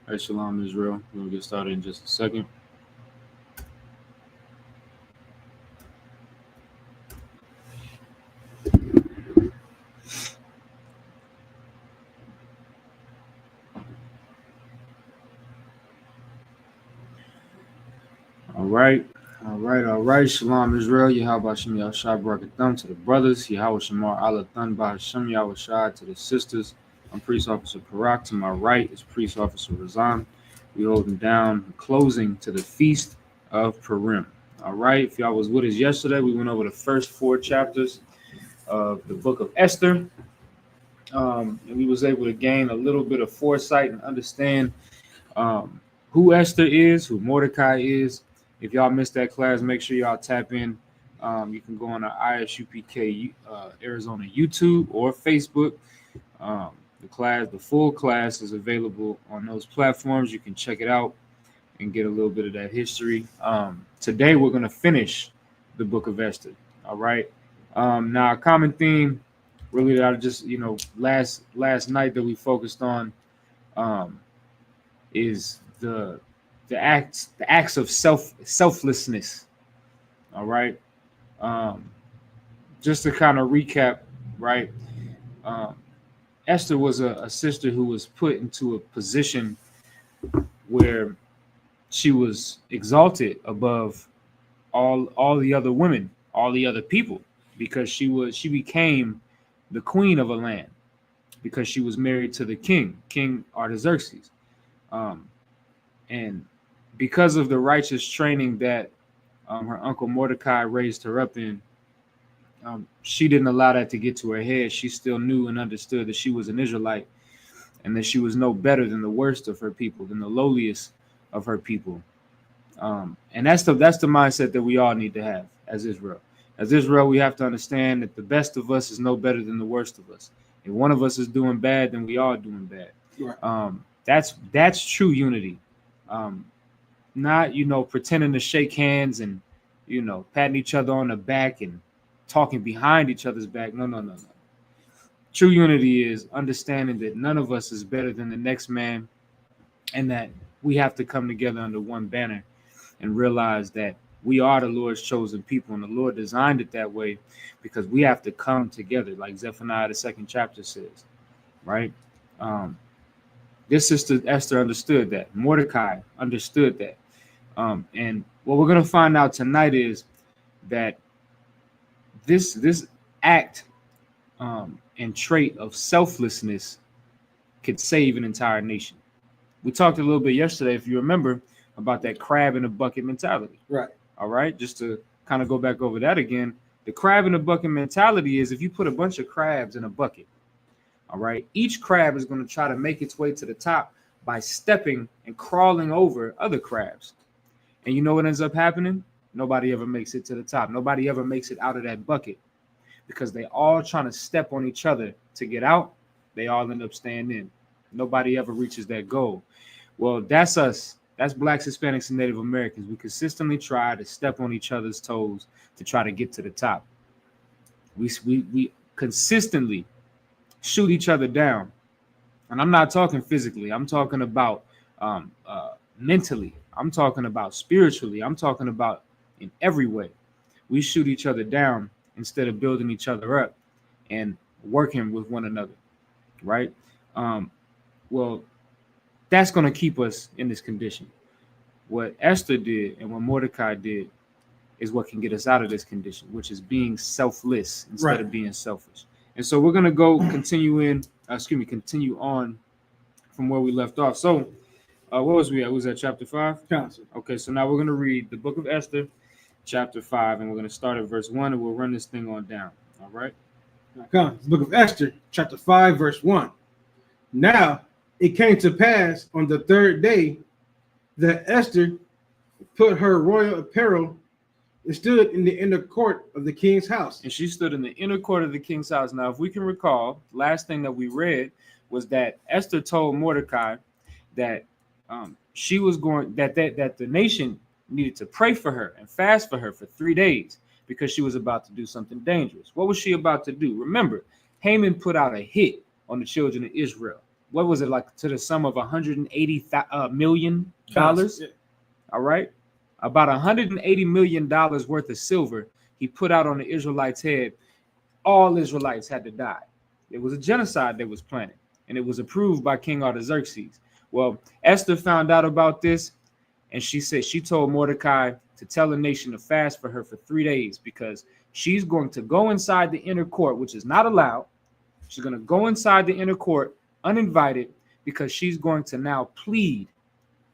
Hey, Shalom Israel. We'll get started in just a second. All right. Shalom Israel. Yahweh Shem Yahshua Barakatham to the brothers. Yahweh Shamar Allah Thun Bahashem Yahweh Shai to the sisters. I'm Priest Officer Parak. To my right is Priest Officer Razan. We holding down closing to the Feast of Purim. All right. If y'all was with us yesterday, we went over the first 4 chapters of the book of Esther. And we was able to gain a little bit of foresight and understand who Esther is, who Mordecai is. If y'all missed that class, make sure y'all tap in. You can go on the ISUPK Arizona YouTube or Facebook. The full class is available on those platforms. You can check it out and get a little bit of that history. Today we're going to finish the book of Esther. All right. Now, a common theme, really, that I just last night that we focused on is the acts of selflessness. All right. Just to kind of recap, right? Esther was a sister who was put into a position where she was exalted above all the other women, all the other people, because she became the queen of a land because she was married to the King Artaxerxes. And because of the righteous training that her uncle Mordecai raised her up in, she didn't allow that to get to her head. She still knew and understood that she was an Israelite and that she was no better than the worst of her people, than the lowliest of her people. And that's the mindset that we all need to have as Israel. As Israel, we have to understand that the best of us is no better than the worst of us. If one of us is doing bad, then we all doing bad. Right. That's true unity. Not pretending to shake hands and patting each other on the back and talking behind each other's back. No. True unity is understanding that none of us is better than the next man, and that we have to come together under one banner and realize that we are the Lord's chosen people, and the Lord designed it that way because we have to come together, like Zephaniah the 2nd chapter says, right? This sister Esther understood that. Mordecai understood that. And what we're going to find out tonight is that this act and trait of selflessness could save an entire nation. We talked a little bit yesterday, if you remember, about that crab in a bucket mentality. Right. All right. Just to kind of go back over that again. The crab in a bucket mentality is if you put a bunch of crabs in a bucket, all right, each crab is going to try to make its way to the top by stepping and crawling over other crabs. And you know what ends up happening? Nobody ever makes it to the top. Nobody ever makes it out of that bucket because they all trying to step on each other to get out. They all end up staying in. Nobody ever reaches that goal. Well, that's us. That's Blacks, Hispanics, and Native Americans. We consistently try to step on each other's toes to try to get to the top. We consistently shoot each other down. And I'm not talking physically. I'm talking about mentally. I'm talking about spiritually. I'm talking about in every way. We shoot each other down instead of building each other up and working with one another, right? Well, that's going to keep us in this condition. What Esther did and what Mordecai did is what can get us out of this condition, which is being selfless instead of being selfish. And so we're going to continue on from where we left off. So what was we at? Was that chapter 5? Okay, so now we're going to read the book of Esther, chapter 5, and we're going to start at verse 1, and we'll run this thing on down. All right? The book of Esther, chapter 5, verse 1. Now it came to pass on the 3rd day that Esther put her royal apparel and stood in the inner court of the king's house. And she stood in the inner court of the king's house. Now, if we can recall, the last thing that we read was that Esther told Mordecai that she was going that the nation needed to pray for her and fast for her for 3 days because she was about to do something dangerous. What was she about to do? Remember, Haman put out a hit on the children of Israel. what was it, like to the sum of $180 million? Yeah. All right, about $180 million worth of silver he put out on the Israelites' head. All Israelites had to die. It was a genocide that was planned, and it was approved by King Artaxerxes. Well, Esther found out about this, and she said she told Mordecai to tell the nation to fast for her for 3 days, because she's going to go inside the inner court, which is not allowed. She's going to go inside the inner court uninvited, because she's going to now plead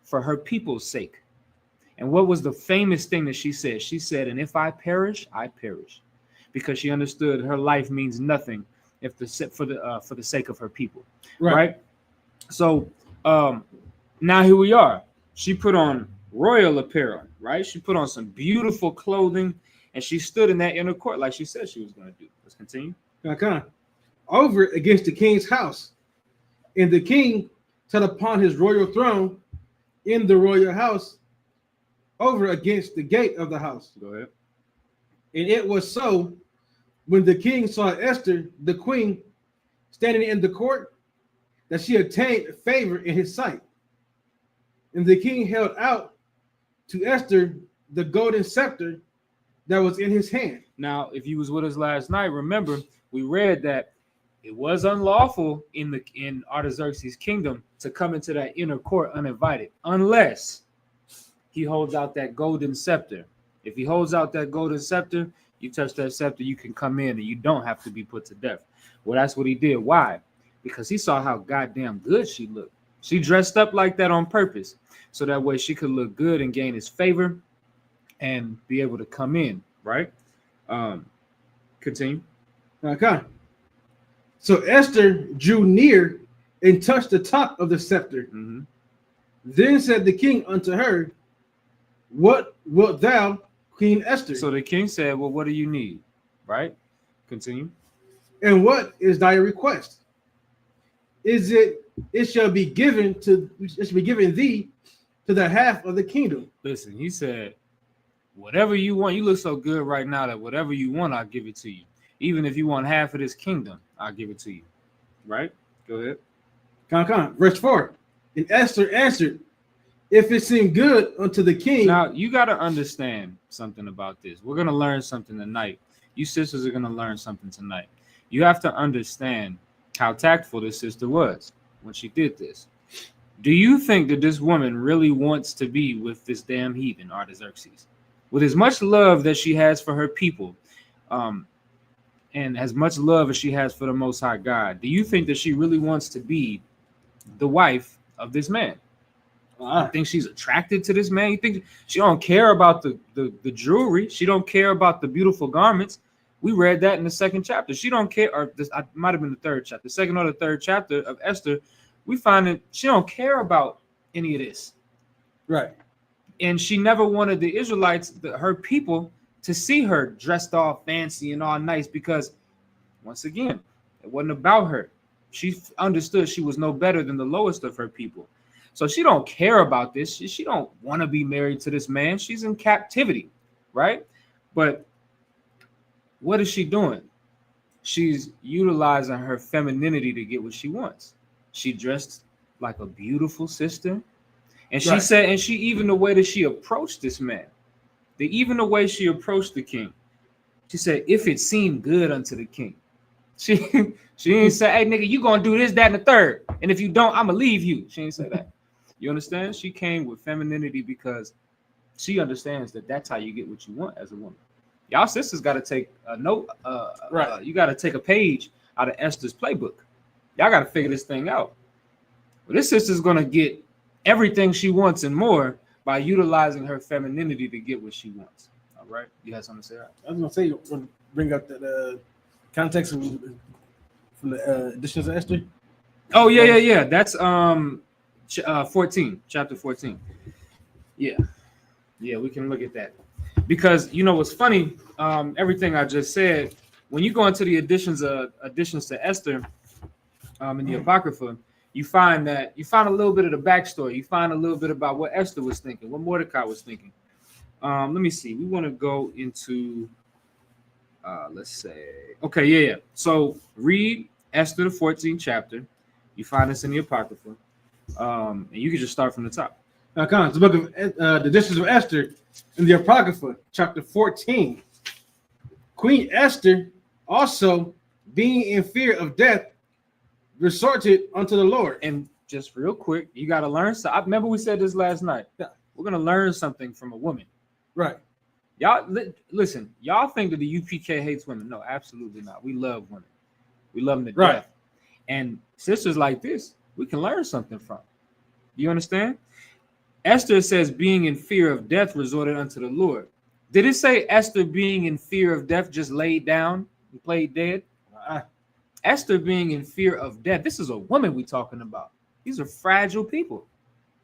for her people's sake. And what was the famous thing that she said? She said, and if I perish, I perish, because she understood her life means nothing if for the sake of her people. Right? So now here we are. She put on royal apparel, right? She put on some beautiful clothing, and she stood in that inner court like she said she was going to do. Let's continue. Okay. Over against the king's house, and the king sat upon his royal throne in the royal house, over against the gate of the house. Go ahead. And it was so, when the king saw Esther, the queen, standing in the court, that she obtained favor in his sight. And the king held out to Esther the golden scepter that was in his hand. Now, if you was with us last night, remember we read that it was unlawful in Artaxerxes' kingdom to come into that inner court uninvited, unless he holds out that golden scepter. If he holds out that golden scepter, you touch that scepter, you can come in, and you don't have to be put to death. Well, that's what he did. Why? Because he saw how goddamn good she looked. She dressed up like that on purpose, so that way she could look good and gain his favor and be able to come in, right? Continue. Okay. So Esther drew near and touched the top of the scepter. Mm-hmm. Then said the king unto her, what wilt thou, Queen Esther? So the king said, well, what do you need? Right? Continue. And what is thy request? It shall be given thee to the half of the kingdom. Listen, he said, whatever you want, you look so good right now that whatever you want, I'll give it to you. Even if you want half of this kingdom, I'll give it to you. Right? Go ahead. Come. Verse 4. And Esther answered, if it seem good unto the king. Now, you got to understand something about this. We're going to learn something tonight. You sisters are going to learn something tonight. You have to understand how tactful this sister was when she did this. Do you think that this woman really wants to be with this damn heathen, Artaxerxes? With as much love that she has for her people, and as much love as she has for the Most High God, do you think that she really wants to be the wife of this man? I think she's attracted to this man. You think she don't care about the jewelry? She don't care about the beautiful garments. We read that in the second chapter. She don't care, or this might have been the third chapter, the second or the third chapter of Esther. We find that she don't care about any of this. Right. And she never wanted the Israelites, her people, to see her dressed all fancy and all nice, because once again, it wasn't about her. She understood she was no better than the lowest of her people. So she don't care about this. She don't want to be married to this man. She's in captivity, right? But what is she doing? She's utilizing her femininity to get what she wants. She dressed like a beautiful sister. And she said, and she, even the way that she approached this man, even the way she approached the king, she said, if it seemed good unto the king. She didn't say, hey, nigga, you going to do this, that, and the third. And if you don't, I'm going to leave you. She didn't say that. You understand? She came with femininity because she understands that that's how you get what you want as a woman. Y'all sisters got to take a note. You got to take a page out of Esther's playbook. Y'all got to figure this thing out. Well, this sister's going to get everything she wants and more by utilizing her femininity to get what she wants. All right? You had something to say? I was going to say, you want to bring up the context from the editions of Esther? Oh, yeah. That's 14, chapter 14. Yeah, we can look at that. Because, you know, what's funny, everything I just said, when you go into the additions to Esther in the Apocrypha, you find a little bit of the backstory. You find a little bit about what Esther was thinking, what Mordecai was thinking. Let me see. We want to go into, let's say, okay, yeah. So read Esther, the 14th chapter, You find this in the Apocrypha. And you can just start from the top. Okay, the book of the Discourse of Esther in the Apocrypha, chapter 14. Queen Esther also, being in fear of death, resorted unto the Lord. And just real quick, you got to learn. So I remember we said this last night. Yeah. We're going to learn something from a woman. Right. Y'all, listen, y'all think that the UPK hates women. No, absolutely not. We love women. We love them to Right. death. And sisters like this, we can learn something from. You understand? Esther says, being in fear of death, resorted unto the Lord. Did it say Esther being in fear of death just laid down and played dead? Esther being in fear of death. This is a woman we're talking about. These are fragile people.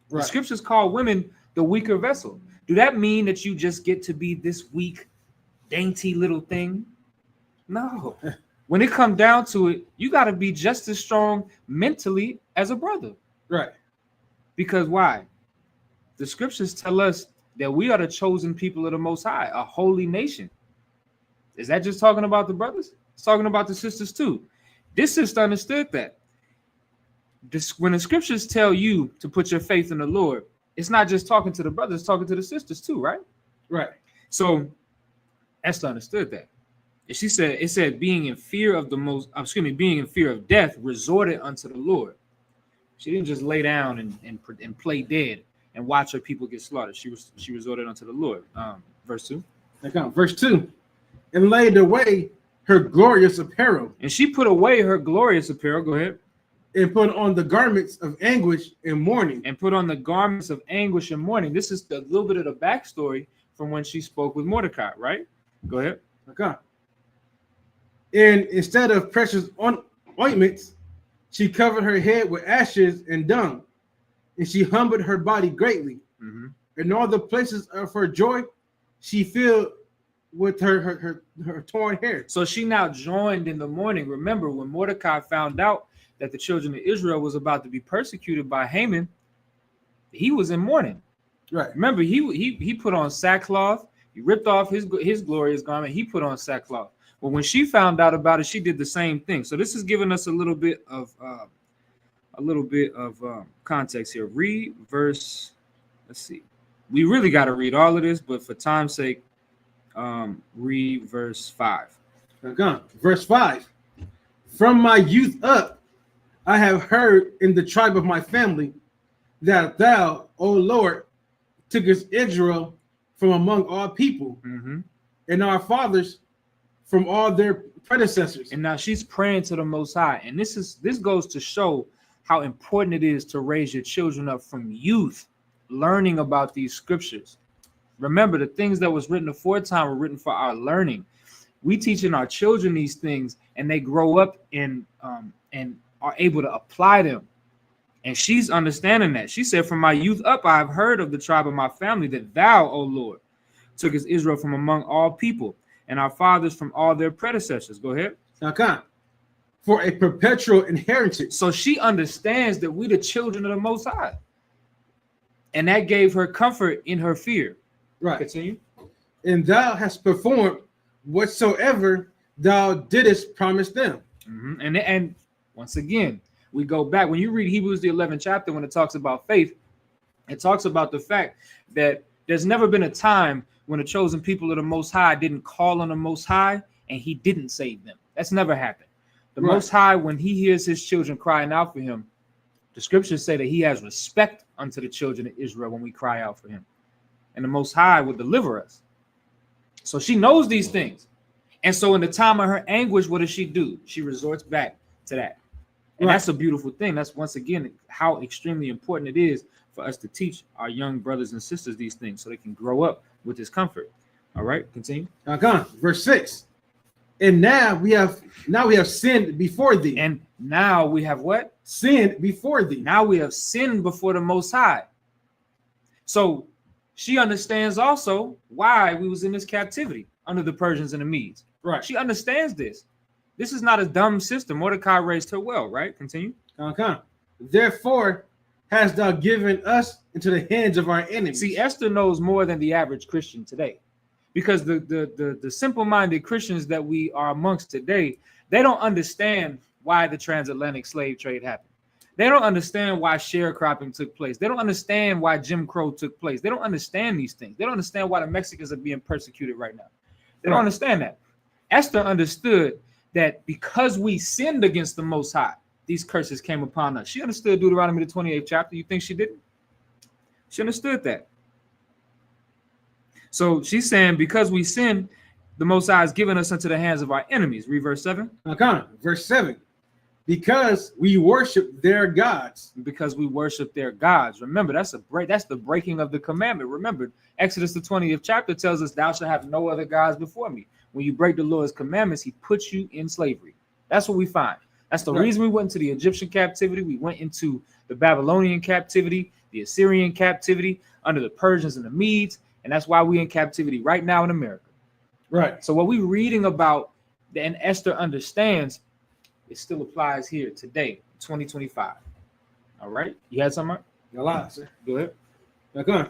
Right. The scriptures call women the weaker vessel. Do that mean that you just get to be this weak, dainty little thing? No. When it comes down to it, you got to be just as strong mentally as a brother. Right. Because why? The scriptures tell us that we are the chosen people of the Most High, a holy nation. Is that just talking about the brothers? It's talking about the sisters too. This sister understood that. When the scriptures tell you to put your faith in the Lord, it's not just talking to the brothers, it's talking to the sisters too, right? Right. So Esther understood that. And she said, it said, being in fear of being in fear of death, resorted unto the Lord. She didn't just lay down and play dead and watch her people get slaughtered. She resorted unto the Lord. Verse 2. Verse 2. And laid away her glorious apparel. And she put away her glorious apparel. Go ahead. And put on the garments of anguish and mourning. And put on the garments of anguish and mourning. This is a little bit of the backstory from when she spoke with Mordecai, right? Go ahead. Okay. And instead of precious ointments, she covered her head with ashes and dung, and she humbled her body greatly. Mm-hmm. And all the places of her joy, she filled with her torn hair. So she now joined in the mourning. Remember, when Mordecai found out that the children of Israel was about to be persecuted by Haman, he was in mourning. Right. Remember, he put on sackcloth. He ripped off his glorious garment. He put on sackcloth. But when she found out about it, she did the same thing. So this is giving us a little bit of context here. Read verse. Let's see. We really got to read all of this, but for time's sake, read verse 5. Okay. Verse 5. From my youth up, I have heard in the tribe of my family that thou, O Lord, tookest Israel from among all people, mm-hmm. and our fathers from all their predecessors. And now she's praying to the Most High. And this goes to show how important it is to raise your children up from youth, learning about these scriptures. Remember, the things that was written aforetime were written for our learning. We teaching our children these things, and they grow up and are able to apply them. And she's understanding that. She said, from my youth up, I have heard of the tribe of my family that thou, O Lord, tookest Israel from among all people, and our fathers from all their predecessors. Go ahead. Okay. For a perpetual inheritance. So she understands that we the children of the Most High. And that gave her comfort in her fear. Right. Continue. And thou hast performed whatsoever thou didst promise them. Mm-hmm. And once again, we go back. When you read Hebrews, the 11th chapter, when it talks about faith, it talks about the fact that there's never been a time when the chosen people of the Most High didn't call on the Most High and he didn't save them. That's never happened. The Right. Most High, when he hears his children crying out for him, the scriptures say that he has respect unto the children of Israel when we cry out for him. And the Most High will deliver us. So she knows these things. And so in the time of her anguish, what does she do? She resorts back to that. And Right. that's a beautiful thing. That's once again how extremely important it is for us to teach our young brothers and sisters these things so they can grow up with this comfort. All right, continue. Okay. Verse 6. And now we have sinned before thee. And now we have what? Sinned before thee. Now we have sinned before the Most High. So she understands also why we was in this captivity under the Persians and the Medes. Right. She understands this. This is not a dumb sister. Mordecai raised her well, right? Continue. Okay. Therefore hast thou given us into the hands of our enemies. See, Esther knows more than the average Christian today, because the simple-minded Christians that we are amongst today, they don't understand why the transatlantic slave trade happened. They don't understand why sharecropping took place. They don't understand why Jim Crow took place. They don't understand these things. They don't understand why the Mexicans are being persecuted right now. They don't understand that. Esther understood that because we sinned against the Most High, these curses came upon us. She understood Deuteronomy, the 28th chapter. You think she didn't? She understood that. So she's saying, because we sinned, the Most High has given us into the hands of our enemies. Read verse 7. Okay, verse 7. Because we worship their gods. Because we worship their gods. Remember, that's the breaking of the commandment. Remember, Exodus the 20th chapter tells us, thou shalt have no other gods before me. When you break the Lord's commandments, he puts you in slavery. That's what we find. That's the reason we went into the Egyptian captivity. We went into the Babylonian captivity, the Assyrian captivity, under the Persians and the Medes. And that's why we're in captivity right now in America. Right. So what we're reading about, and Esther understands, it still applies here today, 2025. All right. You had something? A lot, sir. Go ahead. Okay.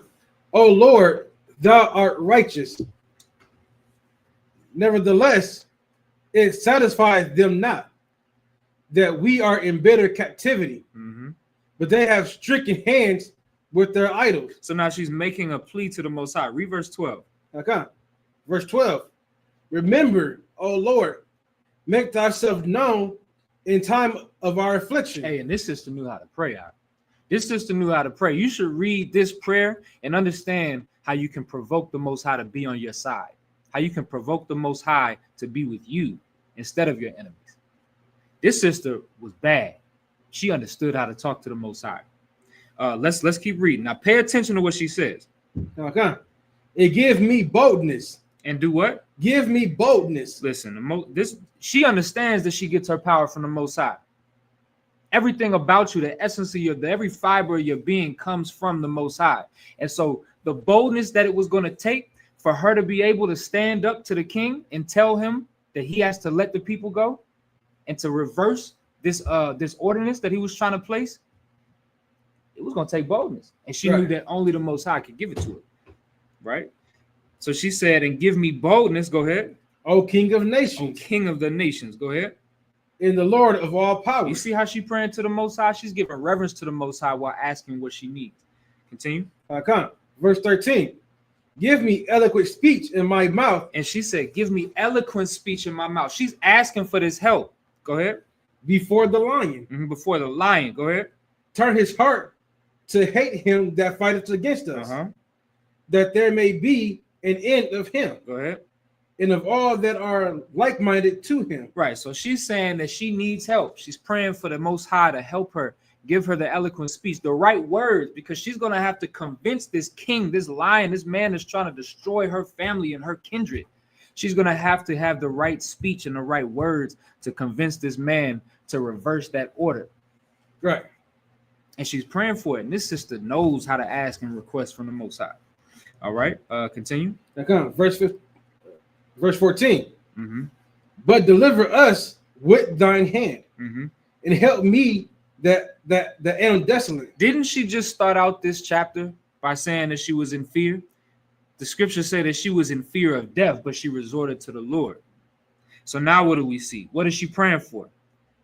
Oh Lord, thou art righteous. Nevertheless, it satisfies them not that we are in bitter captivity, but they have stricken hands with their idols. So now she's making a plea to the Most High. Read verse 12. Okay. Verse 12. Remember, O Lord, make thyself known in time of our affliction. Hey, and this sister knew how to pray. This sister knew how to pray. You should read this prayer and understand how you can provoke the Most High to be on your side. How you can provoke the Most High to be with you instead of your enemies. This sister was bad. She understood how to talk to the Most High. Let's keep reading. Now pay attention to what she says. Okay. It gives me boldness. And do what? Give me boldness. Listen, she understands that she gets her power from the Most High. Everything about you, the essence of every fiber of your being comes from the Most High. And so the boldness that it was going to take for her to be able to stand up to the king and tell him that he has to let the people go and to reverse this ordinance that he was trying to place, it was going to take boldness. And she knew that only the Most High could give it to her. Right? So she said, and give me boldness. Go ahead. O King of nations. O King of the nations. Go ahead. In the Lord of all power. You see how she praying to the Most High? She's giving reverence to the Most High while asking what she needs. Continue. Verse 13. Give me eloquent speech in my mouth. And she said, give me eloquent speech in my mouth. She's asking for this help. Go ahead. Before the lion. Before the lion. Go ahead. Turn his heart to hate him that fighteth against us. That there may be an end of him. Go ahead. And of all that are like-minded to him. Right. So she's saying that she needs help. She's praying for the Most High to help her, give her the eloquent speech, the right words, because she's going to have to convince this king, this lion, this man that's trying to destroy her family and her kindred. She's going to have the right speech and the right words to convince this man to reverse that order. Right. And she's praying for it. And this sister knows how to ask and request from the Most High. All right. Continue. Verse 14. But deliver us with thine hand and help me that am desolate. Didn't she just start out this chapter by saying that she was in fear? The scripture said that she was in fear of death, but she resorted to the Lord. So now what do we see? What is she praying for?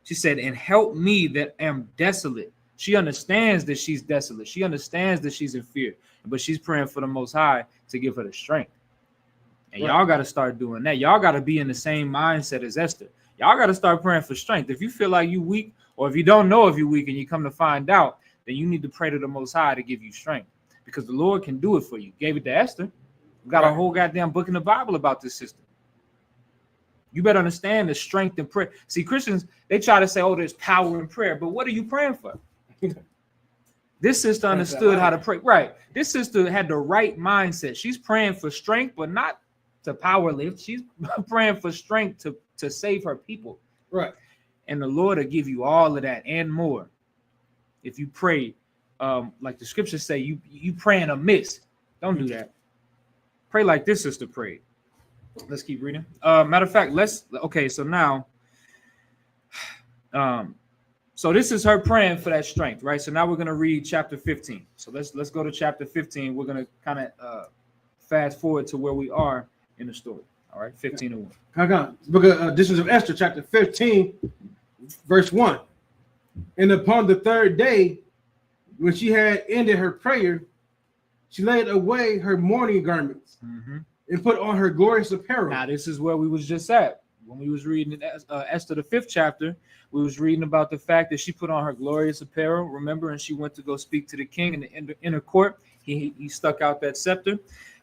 She said, and help me that am desolate. She understands that she's desolate. She understands that she's in fear, but she's praying for the Most High to give her the strength. And y'all got to start doing that. Y'all got to be in the same mindset as Esther. Y'all got to start praying for strength. If you feel like you weak, or if you don't know if you're weak and you come to find out, then you need to pray to the Most High to give you strength, because the Lord can do it for you. Gave it to Esther. We got a whole goddamn book in the Bible about this sister. You better understand the strength in prayer. See, Christians, they try to say, oh, there's power in prayer, but what are you praying for? This sister understood how to pray. Right. This sister had the right mindset. She's praying for strength, but not to power lift. She's praying for strength to save her people. Right. And the Lord will give you all of that and more. If you pray, like the scriptures say, you praying amiss. Don't do that. Pray like this sister prayed. Let's keep reading. Matter of fact, so now, so this is her praying for that strength, right? So now we're going to read chapter 15. So let's go to chapter 15. We're going to kind of fast forward to where we are in the story. All right, 15:1. Book of Editions of Esther, chapter 15, verse 1. And upon the third day, when she had ended her prayer, she laid away her mourning garments and put on her glorious apparel. Now, this is where we was just at. When we was reading Esther, the 5th chapter, we was reading about the fact that she put on her glorious apparel, remember, and she went to go speak to the king in the inner court. He stuck out that scepter.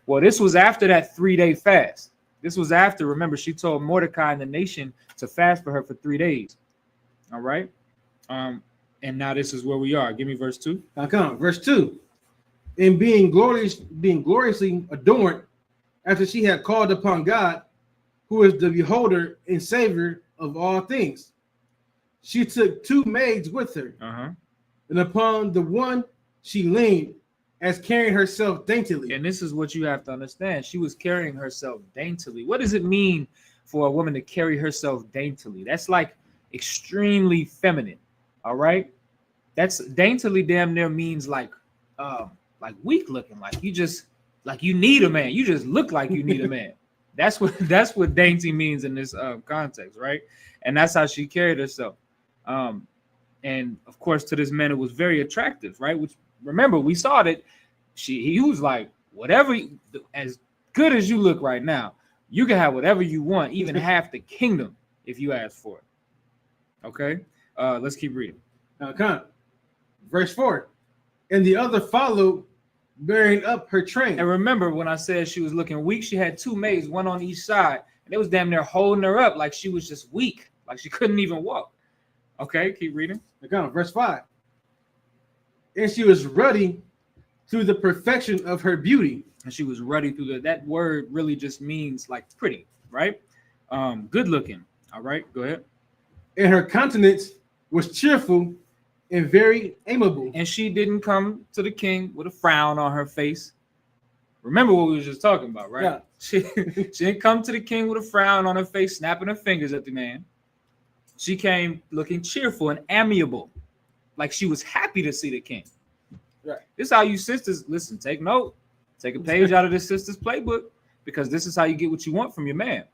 Well, this was after that 3-day fast. This was after, remember, she told Mordecai and the nation to fast for her for 3 days. All right. And now this is where we are. Give me verse 2. Now come, verse 2. And being gloriously adorned, after she had called upon God, who is the beholder and savior of all things, she took 2 maids with her, and upon the one she leaned, as carrying herself daintily. And this is what you have to understand. She was carrying herself daintily. What does it mean for a woman to carry herself daintily? That's like extremely feminine. All right. That's daintily damn near means like weak looking, like you need a man. You just look like you need a man. That's what dainty means in this context, right? And that's how she carried herself. And of course, to this man, it was very attractive, right? Which, remember, we saw that he was like, whatever, as good as you look right now, you can have whatever you want, even half the kingdom, if you ask for it. Okay, let's keep reading. Okay. Verse 4. And the other followed, bearing up her train. And remember, when I said she was looking weak, she had 2 maids, one on each side, and they was damn near holding her up like she was just weak, like she couldn't even walk. Okay, keep reading. Okay, verse 5. And she was ruddy through the perfection of her beauty. And she was ruddy through that word really just means like pretty, right? Good looking. All right, go ahead. And her countenance was cheerful and very amiable. And she didn't come to the king with a frown on her face. Remember what we were just talking about, right? Yeah. She didn't come to the king with a frown on her face, snapping her fingers at the man. She came looking cheerful and amiable, like she was happy to see the king. Right. This is how you sisters, listen, take note. Take a page out of this sister's playbook, because this is how you get what you want from your man.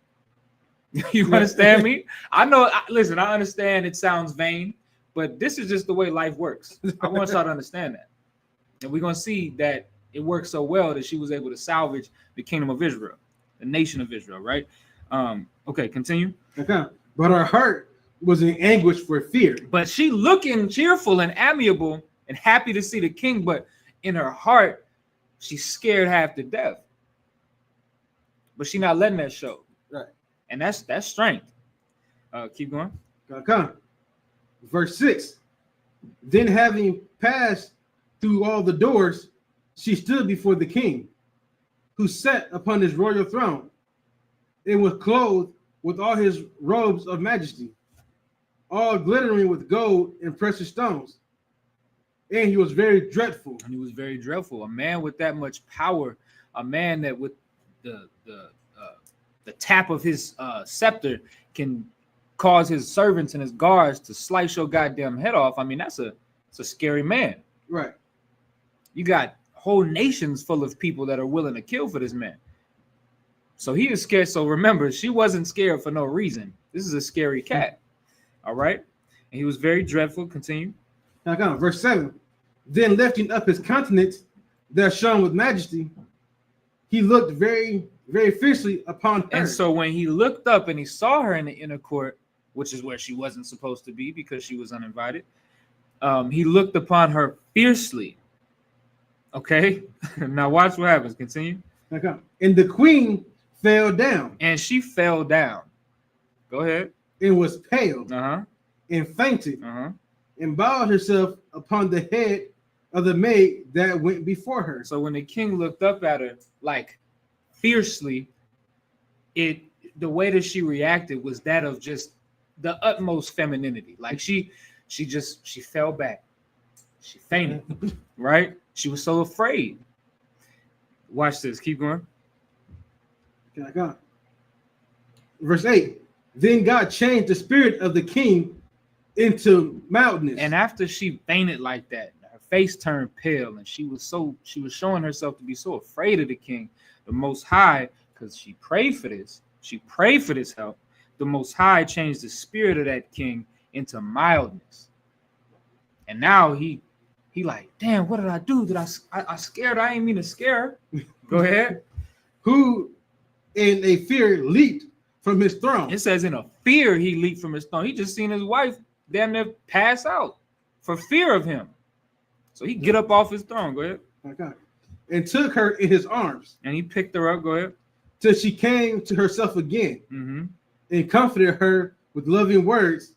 You understand me? I know, listen, I understand it sounds vain, but this is just the way life works. I want y'all to understand that. And we're going to see that it worked so well that she was able to salvage the kingdom of Israel, the nation of Israel, right? Okay, continue. Okay. But her heart was in anguish for fear. But she looking cheerful and amiable and happy to see the king, but in her heart, she's scared half to death. But she's not letting that show. Right. And that's strength. Keep going. Okay. Verse 6. Then having passed through all the doors, she stood before the king, who sat upon his royal throne, and was clothed with all his robes of majesty, all glittering with gold and precious stones. And he was very dreadful. And he was very dreadful. A man with that much power, a man that with the tap of his scepter can cause his servants and his guards to slice your goddamn head off. I mean, it's a scary man. Right. You got whole nations full of people that are willing to kill for this man. So he is scared. So remember, she wasn't scared for no reason. This is a scary cat. All right. And he was very dreadful. Continue. Now, verse 7. Then lifting up his countenance that shone with majesty, he looked very, very fiercely upon her. And so when he looked up and he saw her in the inner court, which is where she wasn't supposed to be because she was uninvited, he looked upon her fiercely. Okay. Now watch what happens. Continue. Okay. And the queen fell down. And she fell down. Go ahead. And was pale. Uh-huh. And fainted. Uh-huh. And bowed herself upon the head of the maid that went before her. So when the king looked up at her like fiercely, the way that she reacted was that of just the utmost femininity. Like she fell back. She fainted, right? She was so afraid. Watch this. Keep going. Okay, I got it. Verse 8. Then God changed the spirit of the king into mildness. And after she fainted like that, her face turned pale, and she was showing herself to be so afraid of the king. The Most High, because she prayed for this, help. The Most High changed the spirit of that king into mildness. And now he like, damn, what did I do? Did I scared her? I ain't mean to scare her. Go ahead. Who in a fear leaped from his throne. It says in a fear he leaped from his throne. He just seen his wife damn near pass out for fear of him. So he get up off his throne. Go ahead. Okay. And took her in his arms. And he picked her up. Go ahead. Till she came to herself again. Mm-hmm. And comforted her with loving words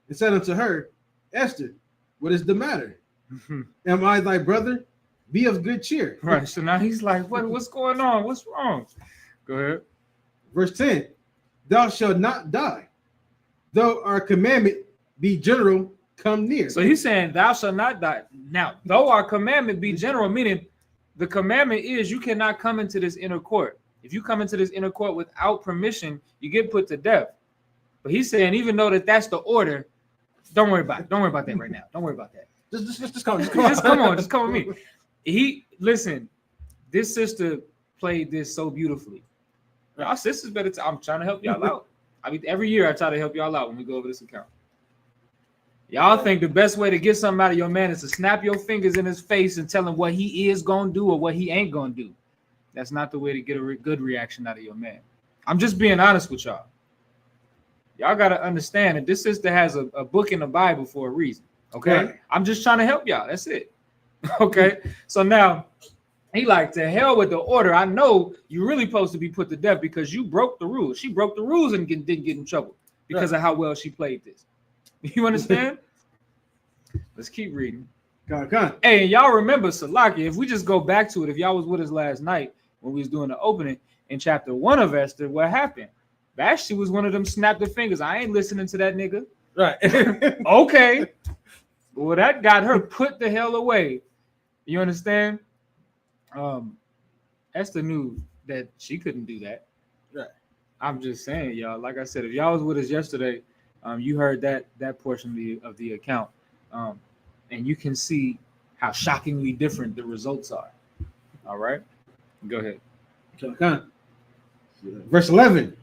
and said unto her, Esther, what is the matter? Am I thy brother? Be of good cheer. Right. So now he's like, what's going on? What's wrong? Go ahead. Verse 10. Thou shalt not die, though our commandment be general, come near. So he's saying, thou shalt not die. Now, though our commandment be general, meaning the commandment is you cannot come into this inner court. If you come into this inner court without permission, you get put to death. But he's saying, even though that's the order, don't worry about it. Don't worry about that right now. Don't worry about that. Just come on. Just come with me. Listen, this sister played this so beautifully. Y'all sisters better. I'm trying to help y'all out. I mean, every year I try to help y'all out when we go over this account. Y'all think the best way to get something out of your man is to snap your fingers in his face and tell him what he is gonna do or what he ain't gonna do. That's not the way to get a good reaction out of your man. I'm just being honest with y'all. Y'all gotta understand that this sister has a book in the Bible for a reason. Okay, right. I'm just trying to help y'all. That's it. Okay, so now he like, to hell with the order. I know you're really supposed to be put to death because you broke the rules. She broke the rules and didn't get in trouble because of how well she played this. You understand? Let's keep reading. Come. Hey, and y'all remember Salaki, if we just go back to it, if y'all was with us last night when we was doing the opening in chapter 1 of Esther, what happened? Vashti was one of them snapped the fingers. I ain't listening to that nigga. Right. Okay. Well, that got her put the hell away. You understand? Esther knew that she couldn't do that. Right. I'm just saying, y'all. Like I said, if y'all was with us yesterday, you heard that portion of the account, and you can see how shockingly different the results are. All right, go ahead. Okay. Verse 11.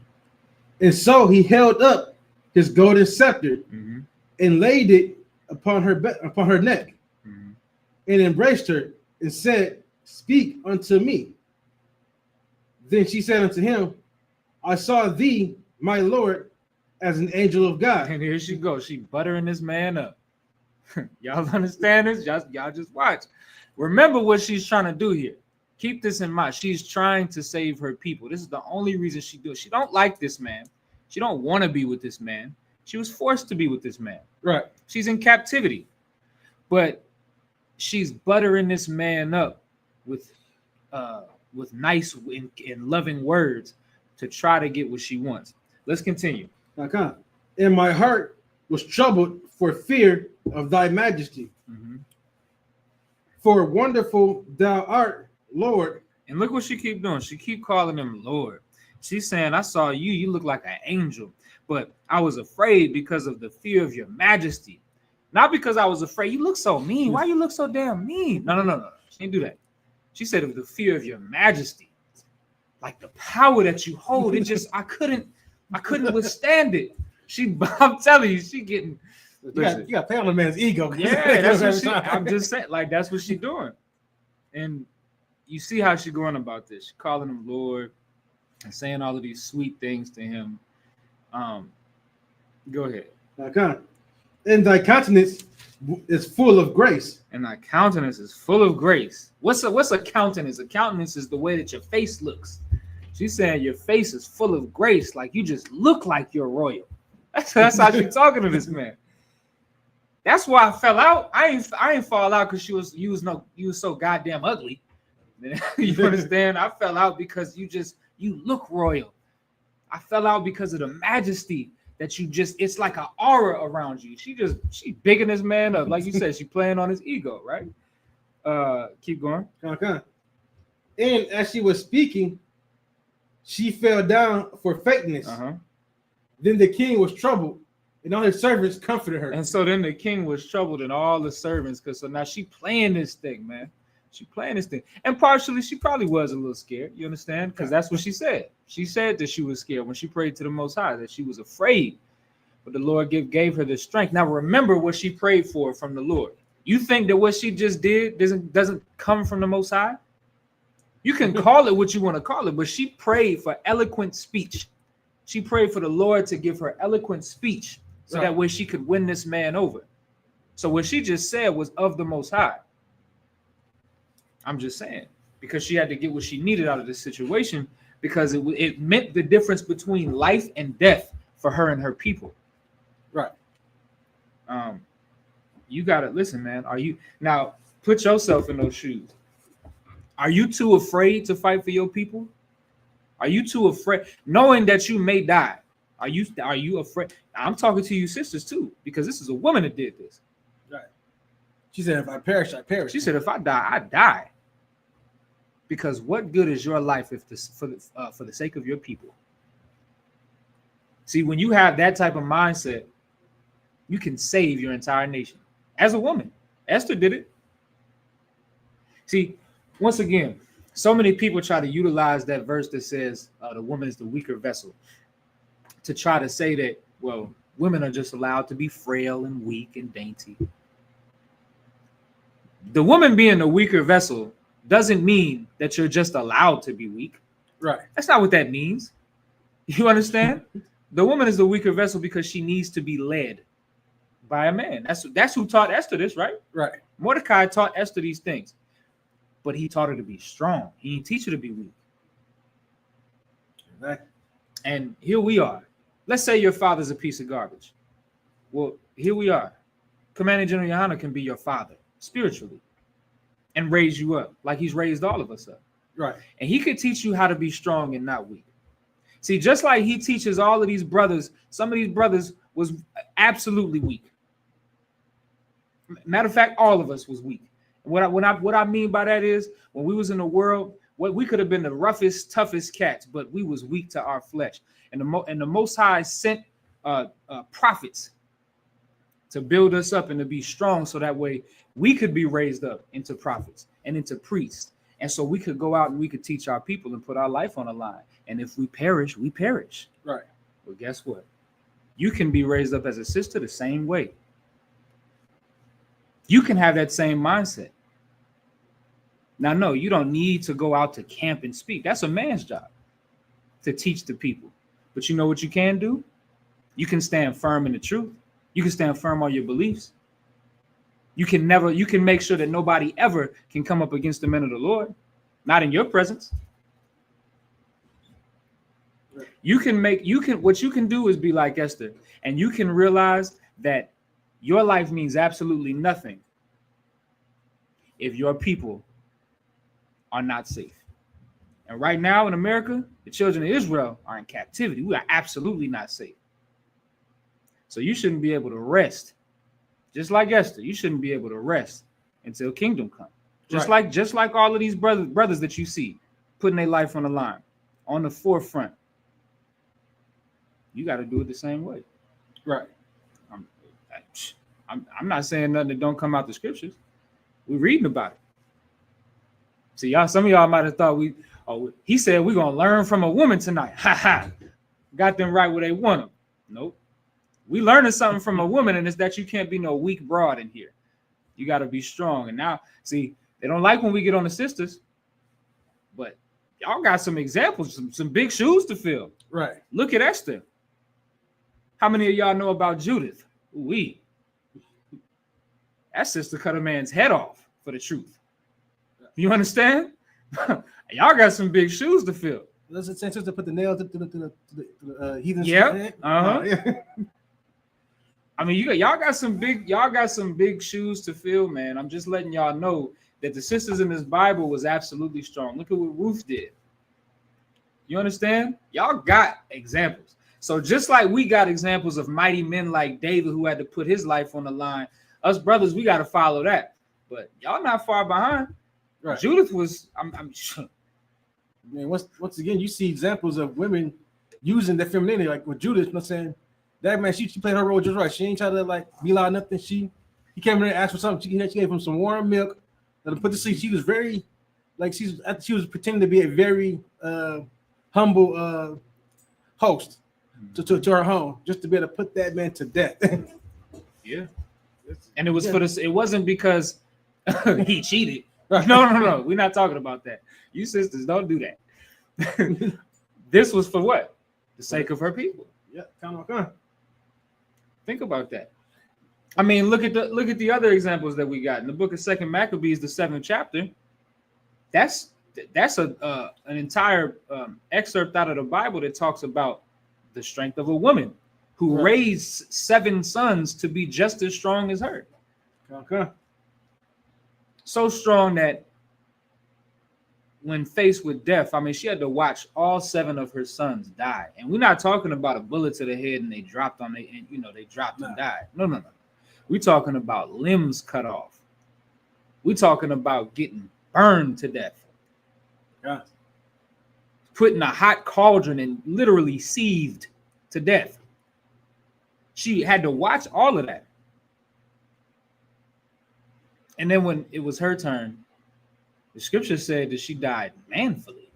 And so he held up his golden scepter and laid it upon her neck and embraced her and said, Speak unto me. Then she said unto him, I saw thee, my Lord, as an angel of God. And here she goes. She buttering this man up. Y'all understand this? Y'all just watch. Remember what she's trying to do here. Keep this in mind. She's trying to save her people. This is the only reason she do it. She don't like this man. She don't want to be with this man. She was forced to be with this man. Right. She's in captivity. But she's buttering this man up with nice and loving words to try to get what she wants. Let's continue. Okay. And my heart was troubled for fear of thy majesty. For wonderful thou art, Lord. And look what she keep doing. She keep calling him Lord. She's saying, I saw you. You look like an angel. But I was afraid because of the fear of your majesty. Not because I was afraid. You look so mean. Why you look so damn mean? No. She didn't do that. She said of the fear of your majesty. Like the power that you hold. It just, I couldn't withstand it. I'm telling you, she getting. You got to play on the man's ego. Yeah, that's what she. I'm just saying, like that's what she's doing, and you see how she's going about this. She's calling him Lord and saying all of these sweet things to him. Go ahead. Okay. And thy countenance is full of grace. And thy countenance is full of grace. What's a countenance? A countenance is the way that your face looks. She's saying your face is full of grace, like you just look like you're royal. That's how she's talking to this man. That's why I fell out. I ain't fall out because you was so goddamn ugly. You understand? I fell out because you look royal. I fell out because of the majesty that it's like an aura around you. She bigging this man up. Like you said, she playing on his ego, right? Keep going. Okay. And as she was speaking, she fell down for faintness. Then the king was troubled, and all his servants comforted her. And so then the king was troubled, and all the servants, because so now she playing this thing, man. She playing this thing. And partially, she probably was a little scared. You understand? Because that's what she said. She said that she was scared when she prayed to the Most High, that she was afraid. But the Lord gave her the strength. Now remember what she prayed for from the Lord. You think that what she just did doesn't come from the Most High? You can call it what you want to call it, but she prayed for eloquent speech. She prayed for the Lord to give her eloquent speech so that way she could win this man over. So what she just said was of the Most High. I'm just saying, because she had to get what she needed out of this situation, because it meant the difference between life and death for her and her people. Right. You gotta listen, man. Are you now put yourself in those shoes? Are you too afraid to fight for your people? Are you too afraid, knowing that you may die? Are you afraid? I'm talking to you sisters too, because this is a woman that did this. Right. She said, if I perish, I perish. She said, if I die, I die. Because what good is your life if for the sake of your people? See, when you have that type of mindset, you can save your entire nation. As a woman, Esther did it. See, once again, so many people try to utilize that verse that says the woman is the weaker vessel to try to say that, well, women are just allowed to be frail and weak and dainty. The woman being the weaker vessel doesn't mean that you're just allowed to be weak. Right. That's not what that means. You understand? The woman is the weaker vessel because she needs to be led by a man. That's who taught Esther this, right? Right. Mordecai taught Esther these things, but he taught her to be strong. He didn't teach her to be weak. Exactly. And here we are. Let's say your father's a piece of garbage. Well, here we are. Commanding General Yohana can be your father spiritually and raise you up like he's raised all of us up. Right. And he could teach you how to be strong and not weak. See, just like he teaches all of these brothers, some of these brothers was absolutely weak. Matter of fact, all of us was weak. What I mean by that is, when we was in the world, what we could have been the roughest, toughest cats, but we was weak to our flesh. And the Most High sent prophets to build us up and to be strong, so that way we could be raised up into prophets and into priests. And so we could go out and we could teach our people and put our life on the line. And if we perish, we perish. Right. Well, guess what? You can be raised up as a sister the same way. You can have that same mindset. Now, no, you don't need to go out to camp and speak. That's a man's job, to teach the people. But you know what you can do? You can stand firm in the truth. You can stand firm on your beliefs. You can make sure that nobody ever can come up against the men of the Lord, not in your presence. What you can do is be like Esther, and you can realize that your life means absolutely nothing if your people are not safe. And right now in America, the children of Israel are in captivity. We are absolutely not safe. So you shouldn't be able to rest. Just like Esther, you shouldn't be able to rest until kingdom come. Just like all of these brothers that you see putting their life on the line, on the forefront. You got to do it the same way. Right. I'm not saying nothing that don't come out the scriptures. We're reading about it. See, y'all, some of y'all might have thought he said we're gonna learn from a woman tonight. Ha ha. Got them right where they want them. Nope. We learning something from a woman, and it's that you can't be no weak broad in here. You got to be strong. And now, see, they don't like when we get on the sisters, but y'all got some examples, some big shoes to fill. Right. Look at Esther. How many of y'all know about Judith? That sister cut a man's head off for the truth. You understand? Y'all got some big shoes to fill. Does it sense to put the nail to the heathen? Yeah. I mean, y'all got some big shoes to fill, man. I'm just letting y'all know that the sisters in this Bible was absolutely strong. Look at what Ruth did. You understand? Y'all got examples. So just like we got examples of mighty men like David who had to put his life on the line, us brothers, we got to follow that. But y'all not far behind. Right. Judith was. I'm sure. Man, once again, you see examples of women using their femininity, like with Judith. You know what I'm saying? That man, she played her role just right. She ain't try to like be loud nothing. He came in there and asked for something. She gave him some warm milk. To put to sleep. She was very, like she was pretending to be a very humble to her home, just to be able to put that man to death. Yeah. And it was for this. It wasn't because he cheated. No. We're not talking about that. You sisters, don't do that. This was for what? The sake of her people. Yeah, come on. Think about that. I mean, look at the other examples that we got in the book of 2 Maccabees, the 7th chapter. That's an entire excerpt out of the Bible that talks about the strength of a woman who raised 7 sons to be just as strong as her. Okay. So strong that when faced with death, I mean, she had to watch all 7 of her sons die. And we're not talking about a bullet to the head and they dropped on they, and they dropped and died. No. We're talking about limbs cut off. We're talking about getting burned to death. Yeah. Put in a hot cauldron and literally seethed to death. She had to watch all of that. And then when it was her turn, the scripture said that she died manfully.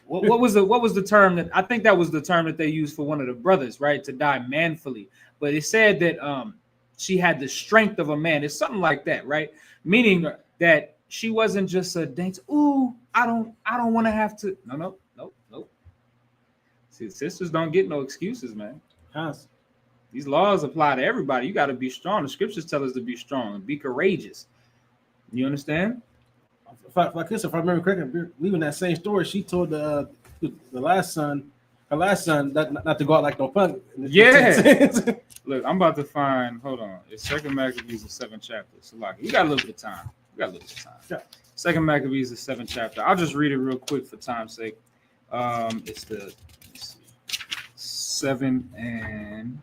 What was the term that I think that was the term that they used for one of the brothers, right? To die manfully. But it said that she had the strength of a man. It's something like that, right? Meaning that she wasn't just a dance. Ooh, I don't want to have to. No. See, sisters don't get no excuses, man. Yes. These laws apply to everybody. You got to be strong. The scriptures tell us to be strong and be courageous. You understand? If I remember correctly, leaving that same story, she told the last son, her last son, not to go out like no punk. Yeah. Look, I'm about to find. Hold on. It's 2 Maccabees, the 7th chapter. So like, we got a little bit of time. Yeah. 2 Maccabees, the 7th chapter. I'll just read it real quick for time's sake. It's the 7 and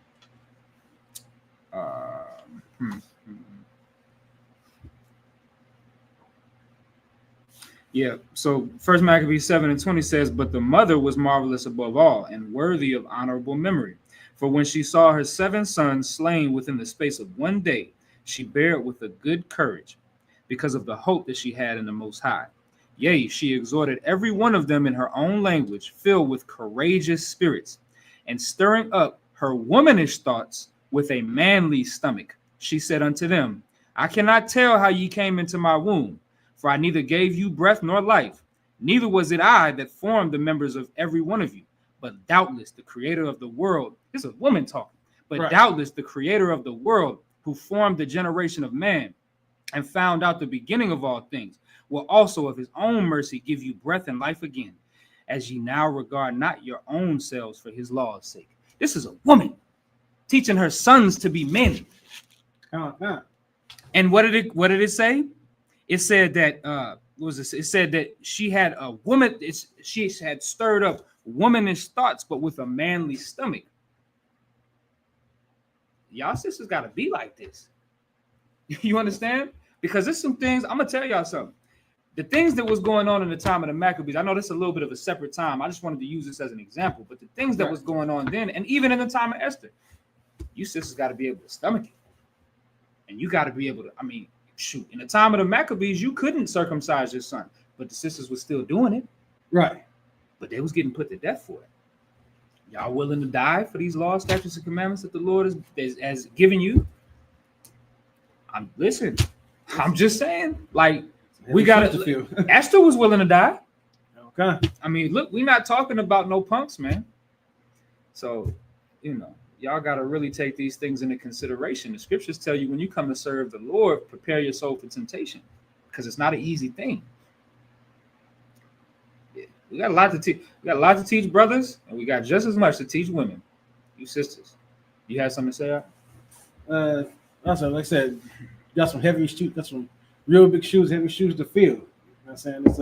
Yeah, so 1 Maccabees 7:20 says, but the mother was marvelous above all and worthy of honorable memory. For when she saw her 7 sons slain within the space of one day, she bare it with a good courage because of the hope that she had in the Most High. Yea, she exhorted every one of them in her own language, filled with courageous spirits, and stirring up her womanish thoughts with a manly stomach. She said unto them, I cannot tell how ye came into my womb, for I neither gave you breath nor life, neither was it I that formed the members of every one of you, but doubtless the creator of the world, this is a woman talking, but doubtless the creator of the world who formed the generation of man and found out the beginning of all things, will also of his own mercy give you breath and life again, as ye now regard not your own selves for his law's sake. This is a woman teaching her sons to be men. And what did it say? It said that It said that she had a woman. She had stirred up womanish thoughts, but with a manly stomach. Y'all sisters got to be like this. You understand? Because there's some things I'm gonna tell y'all something. The things that was going on in the time of the Maccabees, I know this is a little bit of a separate time. I just wanted to use this as an example. But the things that was going on then, and even in the time of Esther, you sisters got to be able to stomach it. And you got to be able to, I mean, shoot. In the time of the Maccabees, you couldn't circumcise your son, but the sisters were still doing it. Right. But they was getting put to death for it. Y'all willing to die for these laws, statutes, and commandments that the Lord has given you? I'm just saying, like, we got to. Esther was willing to die. Okay. I mean, look, we're not talking about no punks, man. So, y'all got to really take these things into consideration. The scriptures tell you when you come to serve the Lord, prepare your soul for temptation, because it's not an easy thing. Yeah, we got a lot to teach. We got a lot to teach brothers, and we got just as much to teach women. You sisters, you have something to say? Also, like I said, got some heavy shoes. Got some real big shoes, heavy shoes to fill. You know what I'm saying? It's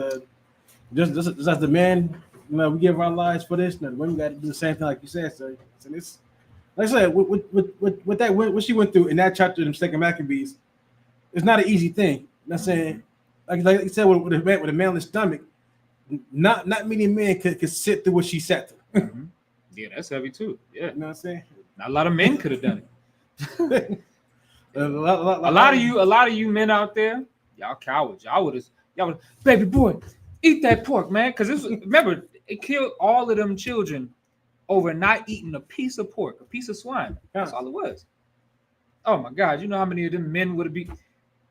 just as the man, we give our lives for this, and the women got to do the same thing, like you said. So it's like I said, with that, what she went through in that chapter in the 2 Maccabees, it's not an easy thing. You know what I'm saying? Like you said, with a manly stomach, not many men could sit through what she sat through. Mm-hmm. Yeah, that's heavy too. Yeah, you know what I'm saying? Not a lot of men could have done it. A lot of you men out there, y'all cowards. Y'all would have, baby boy, eat that pork, man. Because remember, it killed all of them children over not eating a piece of pork, a piece of swine. That's all it was. Oh my God, you know how many of them men would be?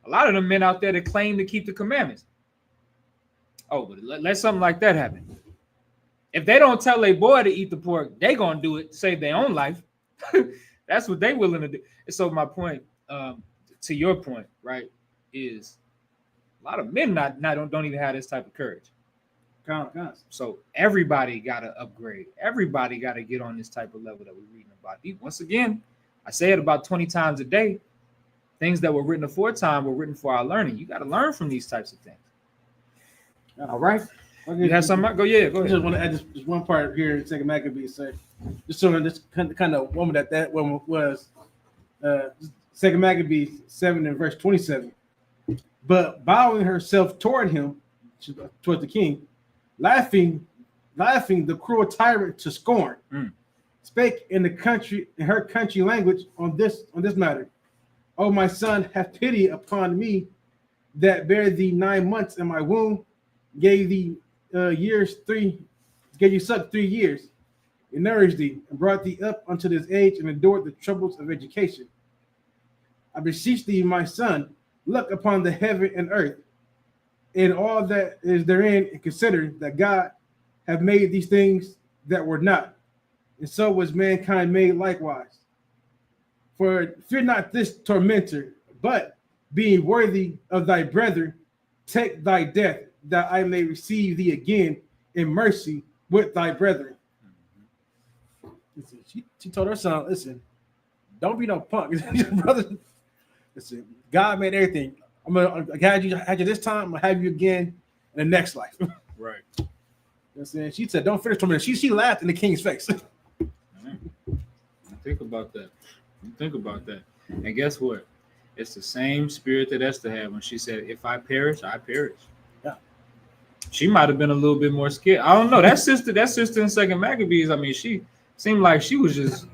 A lot of them men out there that claim to keep the commandments. Oh, but let something like that happen. If they don't tell their boy to eat the pork, they gonna do it to save their own life. That's what they willing to do. And so my point, to your point, right, is a lot of men don't even have this type of courage. So everybody gotta upgrade. Everybody gotta get on this type of level that we're reading about. Once again, I say it about 20 times a day. Things that were written aforetime were written for our learning. You got to learn from these types of things. All right. You have something? Go ahead. I just want to add this one part here in 2 Maccabees. Say, just showing this kind of woman that woman was. 2 Maccabees 7 and verse 27. But bowing herself toward him, toward the king, laughing the cruel tyrant to scorn, spake in her country language on this matter. O my son, have pity upon me that bare thee 9 months in my womb, gave you suck 3 years, and nourished thee, and brought thee up unto this age, and endured the troubles of education. I beseech thee, my son, look upon the heaven and earth, and all that is therein, and consider that God have made these things that were not, and so was mankind made likewise. For fear not this tormentor, but being worthy of thy brethren, take thy death, that I may receive thee again in mercy with thy brethren. Listen, she told her son, listen, don't be no punk. Brother, listen, God made everything. I had you this time, I'm gonna have you again in the next life. Right. You know what I'm saying? She said, don't finish tormenting. She laughed in the king's face. Think about that. Think about that. And guess what? It's the same spirit that Esther had when she said, if I perish, I perish. Yeah. She might have been a little bit more scared. I don't know. That sister in 2 Maccabees, I mean, she seemed like she was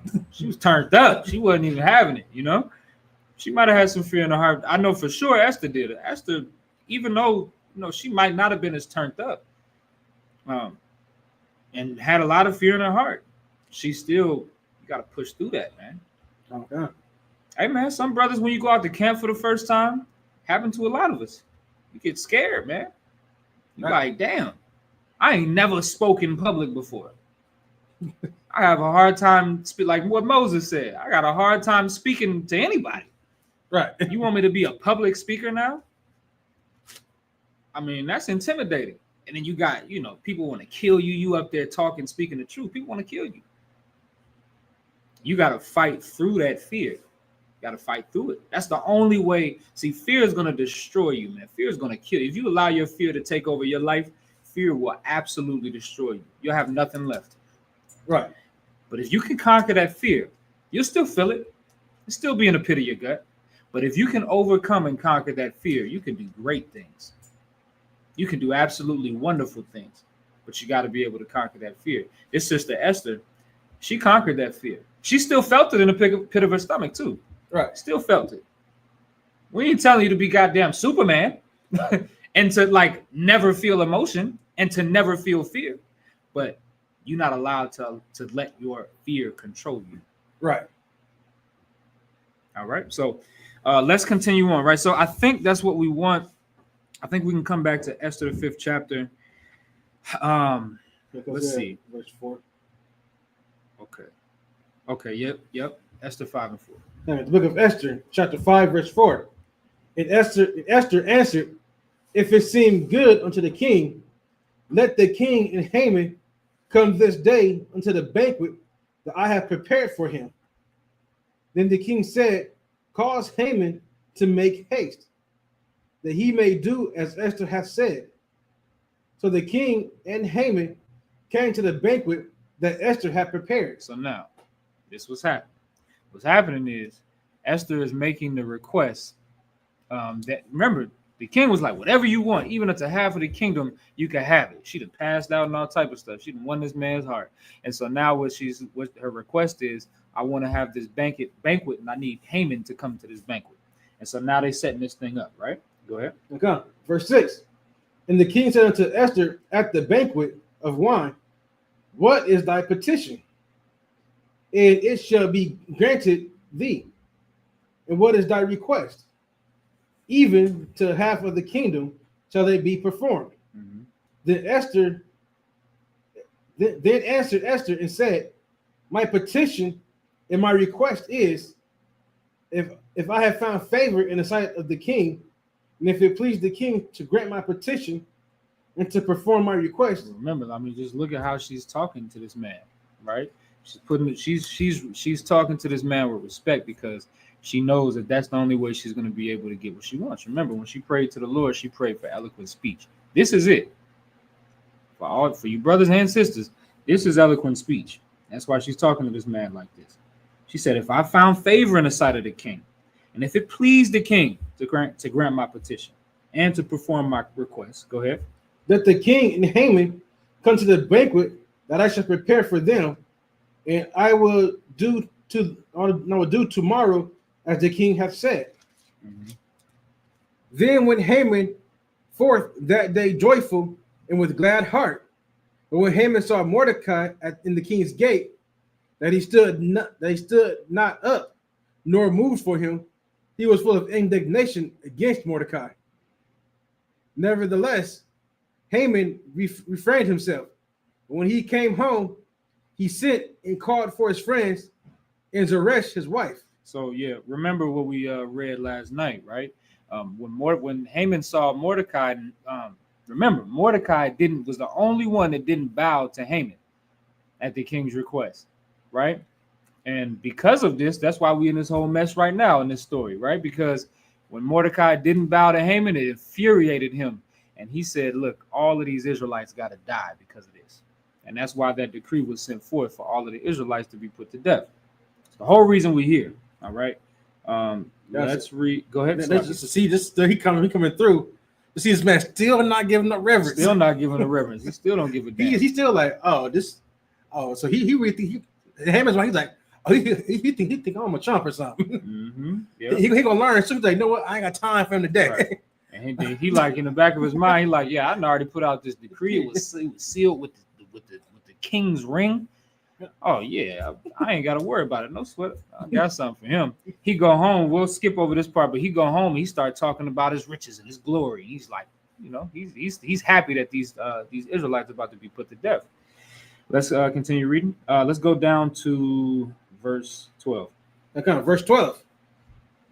turned up. She wasn't even having it, you know? She might have had some fear in her heart. I know for sure Esther did it. Esther, even though, she might not have been as turned up, and had a lot of fear in her heart, she still, you got to push through that, man. Okay. Hey man, some brothers, when you go out to camp for the first time, happen to a lot of us. You get scared, man. You're like, damn, I ain't never spoken in public before. I have a hard time like what Moses said. I got a hard time speaking to anybody. Right. You want me to be a public speaker now? I mean, that's intimidating. And then you got, people want to kill you. You up there talking, speaking the truth. People want to kill you. You got to fight through that fear. You got to fight through it. That's the only way. See, fear is going to destroy you, man. Fear is going to kill you. If you allow your fear to take over your life, fear will absolutely destroy you. You'll have nothing left. Right. But if you can conquer that fear, you'll still feel it. It'll still be in the pit of your gut. But if you can overcome and conquer that fear, you can do great things. You can do absolutely wonderful things. But you got to be able to conquer that fear. This sister Esther, she conquered that fear. She still felt it in the pit of her stomach too. Right. Still felt it. We ain't telling you to be goddamn Superman and to never feel emotion and to never feel fear. But you're not allowed to let your fear control you. Right. All right. So let's continue on. Right. So I think that's what we want. I think we can come back to Esther, the 5th chapter. Let's see. Verse 4. Okay. Yep. Esther 5 and 4. Now, the book of Esther, chapter 5, verse 4. And Esther answered, if it seem good unto the king, let the king and Haman come this day unto the banquet that I have prepared for him. Then the king said, cause Haman to make haste, that he may do as Esther hath said. So the king and Haman came to the banquet that Esther had prepared. So now, this was happening. What's happening is Esther is making the request that, remember, the king was like, whatever you want, even up to half of the kingdom, you can have it. She'd have passed out and all type of stuff. She'd won this man's heart. And so now what her request is, I want to have this banquet, and I need Haman to come to this banquet. And so now they're setting this thing up, right? Go ahead. Okay. Verse 6. And the king said unto Esther at the banquet of wine, what is thy petition? And it shall be granted thee. And what is thy request? Even to half of the kingdom shall they be performed. Mhm. Then answered Esther and said, my petition and my request is, if I have found favor in the sight of the king, and if it please the king to grant my petition and to perform my request. Remember, I mean, just look at how she's talking to this man, right? She's talking to this man with respect because she knows that that's the only way she's going to be able to get what she wants. Remember, when she prayed to the Lord, she prayed for eloquent speech. This is it. For you brothers and sisters, this is eloquent speech. That's why she's talking to this man like this. She said, if I found favor in the sight of the king, and if it pleased the king to grant my petition and to perform my request, go ahead. That the king and Haman come to the banquet that I shall prepare for them, and I will do tomorrow as the king hath said. Mm-hmm. Then went Haman forth that day joyful and with glad heart. But when Haman saw Mordecai in the king's gate, that he stood not up, nor moved for him, he was full of indignation against Mordecai. Nevertheless, Haman refrained himself. But when he came home, he sent and called for his friends and Zeresh, his wife. So yeah, remember what we read last night, right? When Haman saw Mordecai, remember Mordecai was the only one that didn't bow to Haman at the king's request, right? And because of this, that's why we're in this whole mess right now in this story, right? Because when Mordecai didn't bow to Haman, it infuriated him. And he said, look, all of these Israelites got to die because of this. And that's why that decree was sent forth for all of the Israelites to be put to death. It's the whole reason we're here. All right. Let's read. Go ahead. See this. He coming through. You see this man still not giving up reverence. Still not giving a reverence. He still don't give a damn. He's still like, so he really think Haman's like, he's like, he think I'm a chump or something. Mm-hmm. Yep. He gonna learn. So he's like, you know what? I ain't got time for him today. Right. And he like in the back of his mind, he like, yeah, I already put out this decree. It was sealed with the king's ring. Oh yeah, I ain't got to worry about it. No sweat. I got something for him. He go home. We'll skip over this part, but he go home. He start talking about his riches and his glory. He's like, he's happy that these Israelites are about to be put to death. Let's continue reading. Let's go down to verse 12. Okay, verse 12.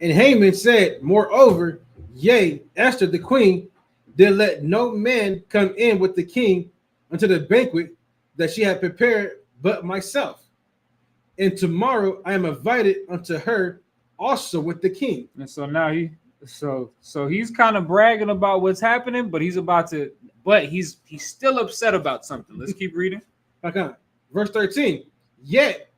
And Haman said, moreover, yea, Esther the queen did let no man come in with the king unto the banquet that she had prepared but myself. And tomorrow I am invited unto her also with the king. And so now he's kind of bragging about what's happening, but he's still upset about something. Let's keep reading. Okay. Verse 13. Yet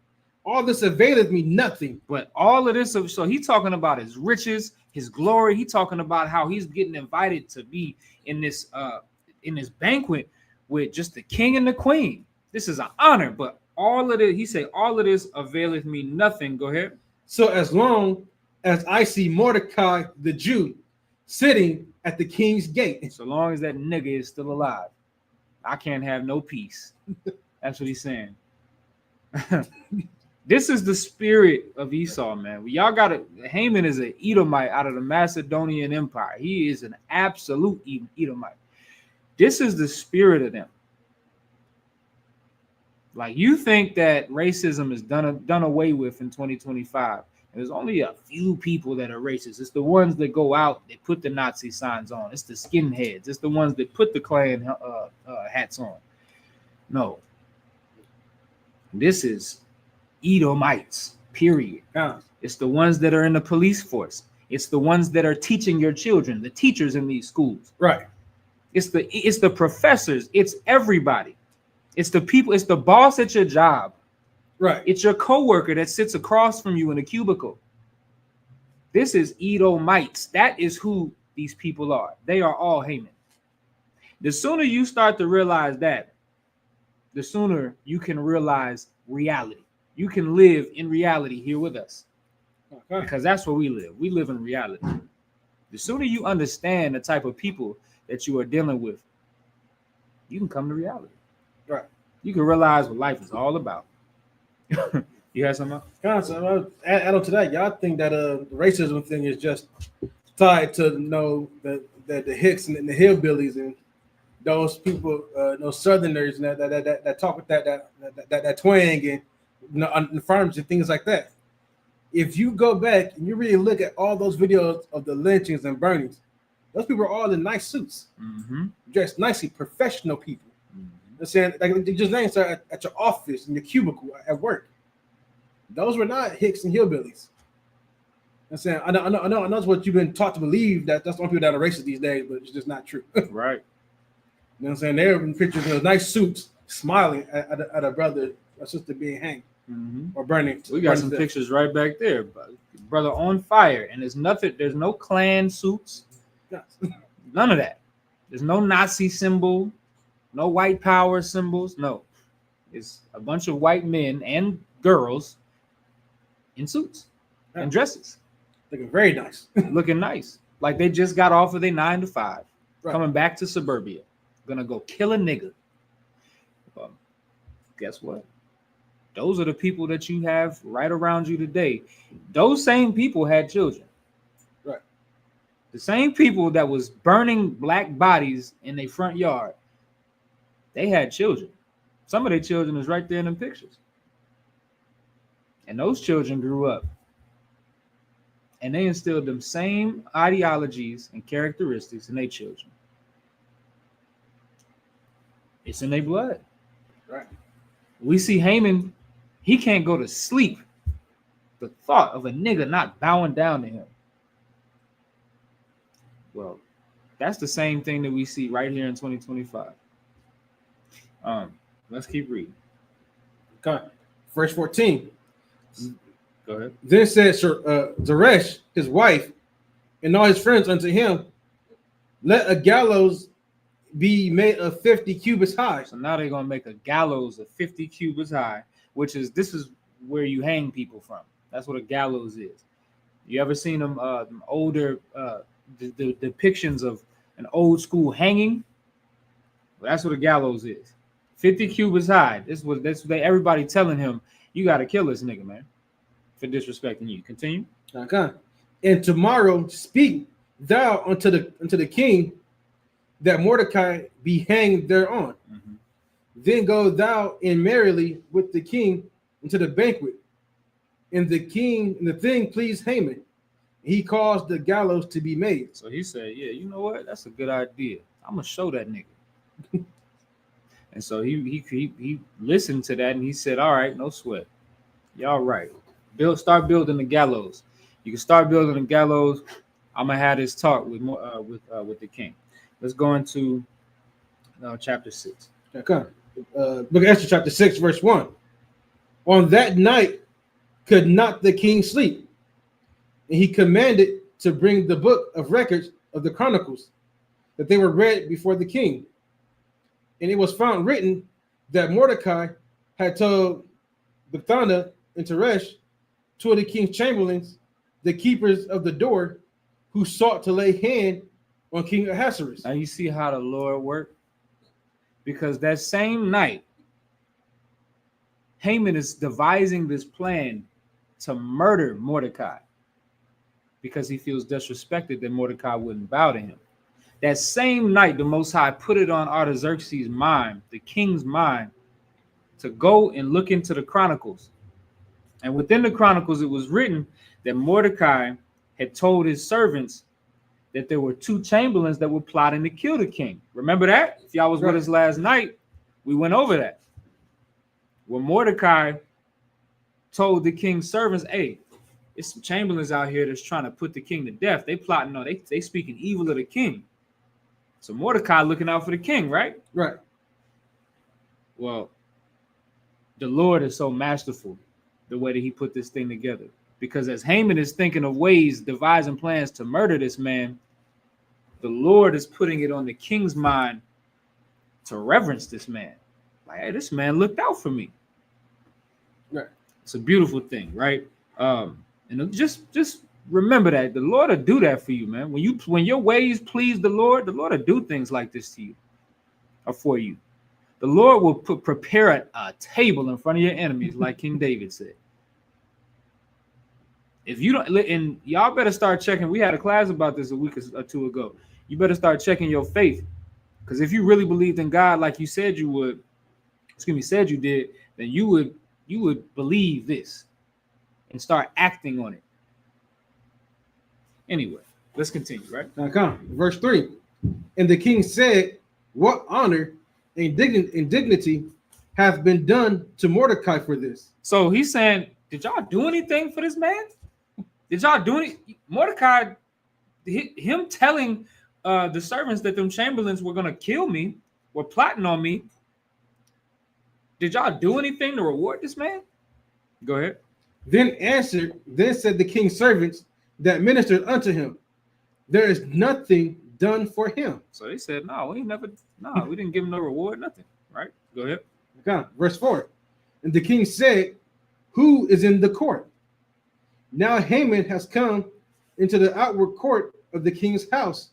all this availeth me nothing. But all of this, so he's talking about his riches, his glory. He's talking about how he's getting invited to be in this banquet with just the king and the queen. This is an honor, but all of it, he said, all of this availeth me nothing. Go ahead. So as long as I see Mordecai the Jew sitting at the king's gate. So long as that nigga is still alive, I can't have no peace. That's what he's saying. This is the spirit of Esau, man. Y'all got it. Haman is an Edomite out of the Macedonian Empire. He is an absolute Edomite. This is the spirit of them. Like, you think that racism is done away with in 2025. There's only a few people that are racist. It's the ones that go out, they put the Nazi signs on. It's the skinheads. It's the ones that put the Klan hats on. No. This is Edomites, period. It's the ones that are in the police force. It's the ones that are teaching your children, the teachers in these schools. Right. It's the professors. It's everybody. It's the people. It's the boss at your job. Right. It's your coworker that sits across from you in a cubicle. This is Edomites. That is who these people are. They are all Haman. The sooner you start to realize that, the sooner you can realize reality. You can live in reality here with us. Okay. Because that's where we live. We live in reality. The sooner you understand the type of people that you are dealing with, you can come to reality. Right. You can realize what life is all about. You had something? Add on to that, y'all think that the racism thing is just tied to the Hicks and the hillbillies and those people, those Southerners and that talk with that twang and on the farms and things like that. If you go back and you really look at all those videos of the lynchings and burnings, those people are all in nice suits, dressed nicely, professional people. I'm saying, like, they just names are at your office, in your cubicle, at work. Those were not Hicks and hillbillies. I'm saying, I know that's what you've been taught to believe, that that's the only people that are racist these days, but it's just not true. Right. You know what I'm saying? They're in pictures of nice suits, smiling at a brother or sister being hanged or burning. We got some pictures right back there, brother on fire, and there's nothing. There's no Klan suits, none of that. There's no Nazi symbol, no white power symbols. No, it's a bunch of white men and girls in suits and dresses, looking very nice, looking nice, like they just got off of their 9 to 5, coming back to suburbia. Gonna go kill a nigga. Guess what? Those are the people that you have right around you today. Those same people had children. Right. The same people that was burning black bodies in their front yard, they had children. Some of their children is right there in them pictures. And those children grew up. And they instilled them same ideologies and characteristics in their children. It's in their blood. Right. We see Haman, he can't go to sleep. The thought of a nigga not bowing down to him. Well, that's the same thing that we see right here in 2025. Let's keep reading. Okay. Verse 14. Go ahead. Then said Zeresh, his wife, and all his friends unto him, let a gallows be made of 50 cubits high. So now they're gonna make a gallows of 50 cubits high, this is where you hang people from. That's what a gallows is. You ever seen them older the depictions of an old school hanging? Well, that's what a gallows is. 50 cubits high. That's what everybody telling him, you gotta kill this nigga, man, for disrespecting you. Continue. Okay. And tomorrow speak thou unto the king that Mordecai be hanged thereon. Then go thou in merrily with the king into the banquet. And the thing pleased Haman. He caused the gallows to be made. So he said, yeah, you know what? That's a good idea. I'm gonna show that nigga. And so he listened to that and he said, all right, no sweat. Y'all right. Start building the gallows. You can start building the gallows. I'm gonna have this talk with the king. Let's go into chapter 6. Okay. Look at Esther chapter 6, verse 1. On that night could not the king sleep, and he commanded to bring the book of records of the chronicles, that they were read before the king. And it was found written that Mordecai had told Bigthana and Teresh, two of the king's chamberlains, the keepers of the door, who sought to lay hand on King Ahasuerus. Now you see how the Lord worked? Because that same night, Haman is devising this plan to murder Mordecai because he feels disrespected that Mordecai wouldn't bow to him. That same night, the Most High put it on Artaxerxes' mind, the king's mind, to go and look into the chronicles. And within the chronicles, it was written that Mordecai had told his servants that there were two chamberlains that were plotting to kill the king. Remember that? If y'all was with us last night, we went over that. When Mordecai told the king's servants, hey, there's some chamberlains out here that's trying to put the king to death. They plotting on, they speaking evil of the king. So Mordecai looking out for the king, right? Right. Well, the Lord is so masterful the way that he put this thing together. Because as Haman is thinking of ways, devising plans to murder this man, the Lord is putting it on the king's mind to reverence this man. Like, hey, this man looked out for me. Right. It's a beautiful thing, right? And just remember that the Lord will do that for you, man. When your ways please the Lord will do things like this to you or for you. The Lord will prepare a table in front of your enemies, like King David said. If you don't, and y'all better start checking. We had a class about this a week or two ago. You better start checking your faith, because if you really believed in God like you said you would, said you did, then you would believe this and start acting on it. Anyway, let's continue, right? Now come, verse 3. And the king said, what honor and dignity hath been done to Mordecai for this? So he's saying, did y'all do anything for this man? Did y'all do any? Mordecai, him telling the servants that them chamberlains were going to kill me, were plotting on me. Did y'all do anything to reward this man? Go ahead. Then said the king's servants that ministered unto him, there is nothing done for him. So they said, no, we didn't give him no reward, nothing. Right? Go ahead. Okay. Verse 4. And the king said, who is in the court? Now Haman has come into the outward court of the king's house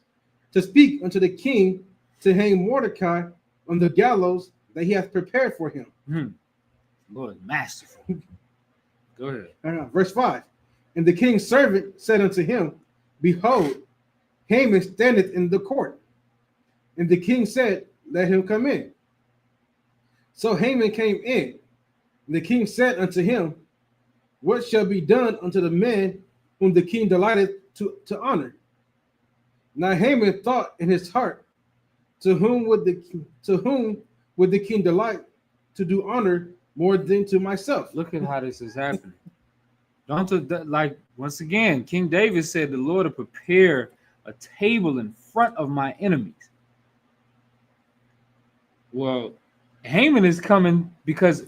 to speak unto the king to hang Mordecai on the gallows that he hath prepared for him. Lord, masterful. Go ahead. Verse 5. And the king's servant said unto him, behold, Haman standeth in the court. And the king said, let him come in. So Haman came in. And the king said unto him, what shall be done unto the man whom the king delighted to honor? Now Haman thought in his heart, to whom would the king delight to do honor more than to myself? Look at how this is happening. Like once again, King David said, the Lord will prepare a table in front of my enemies. Well, Haman is coming because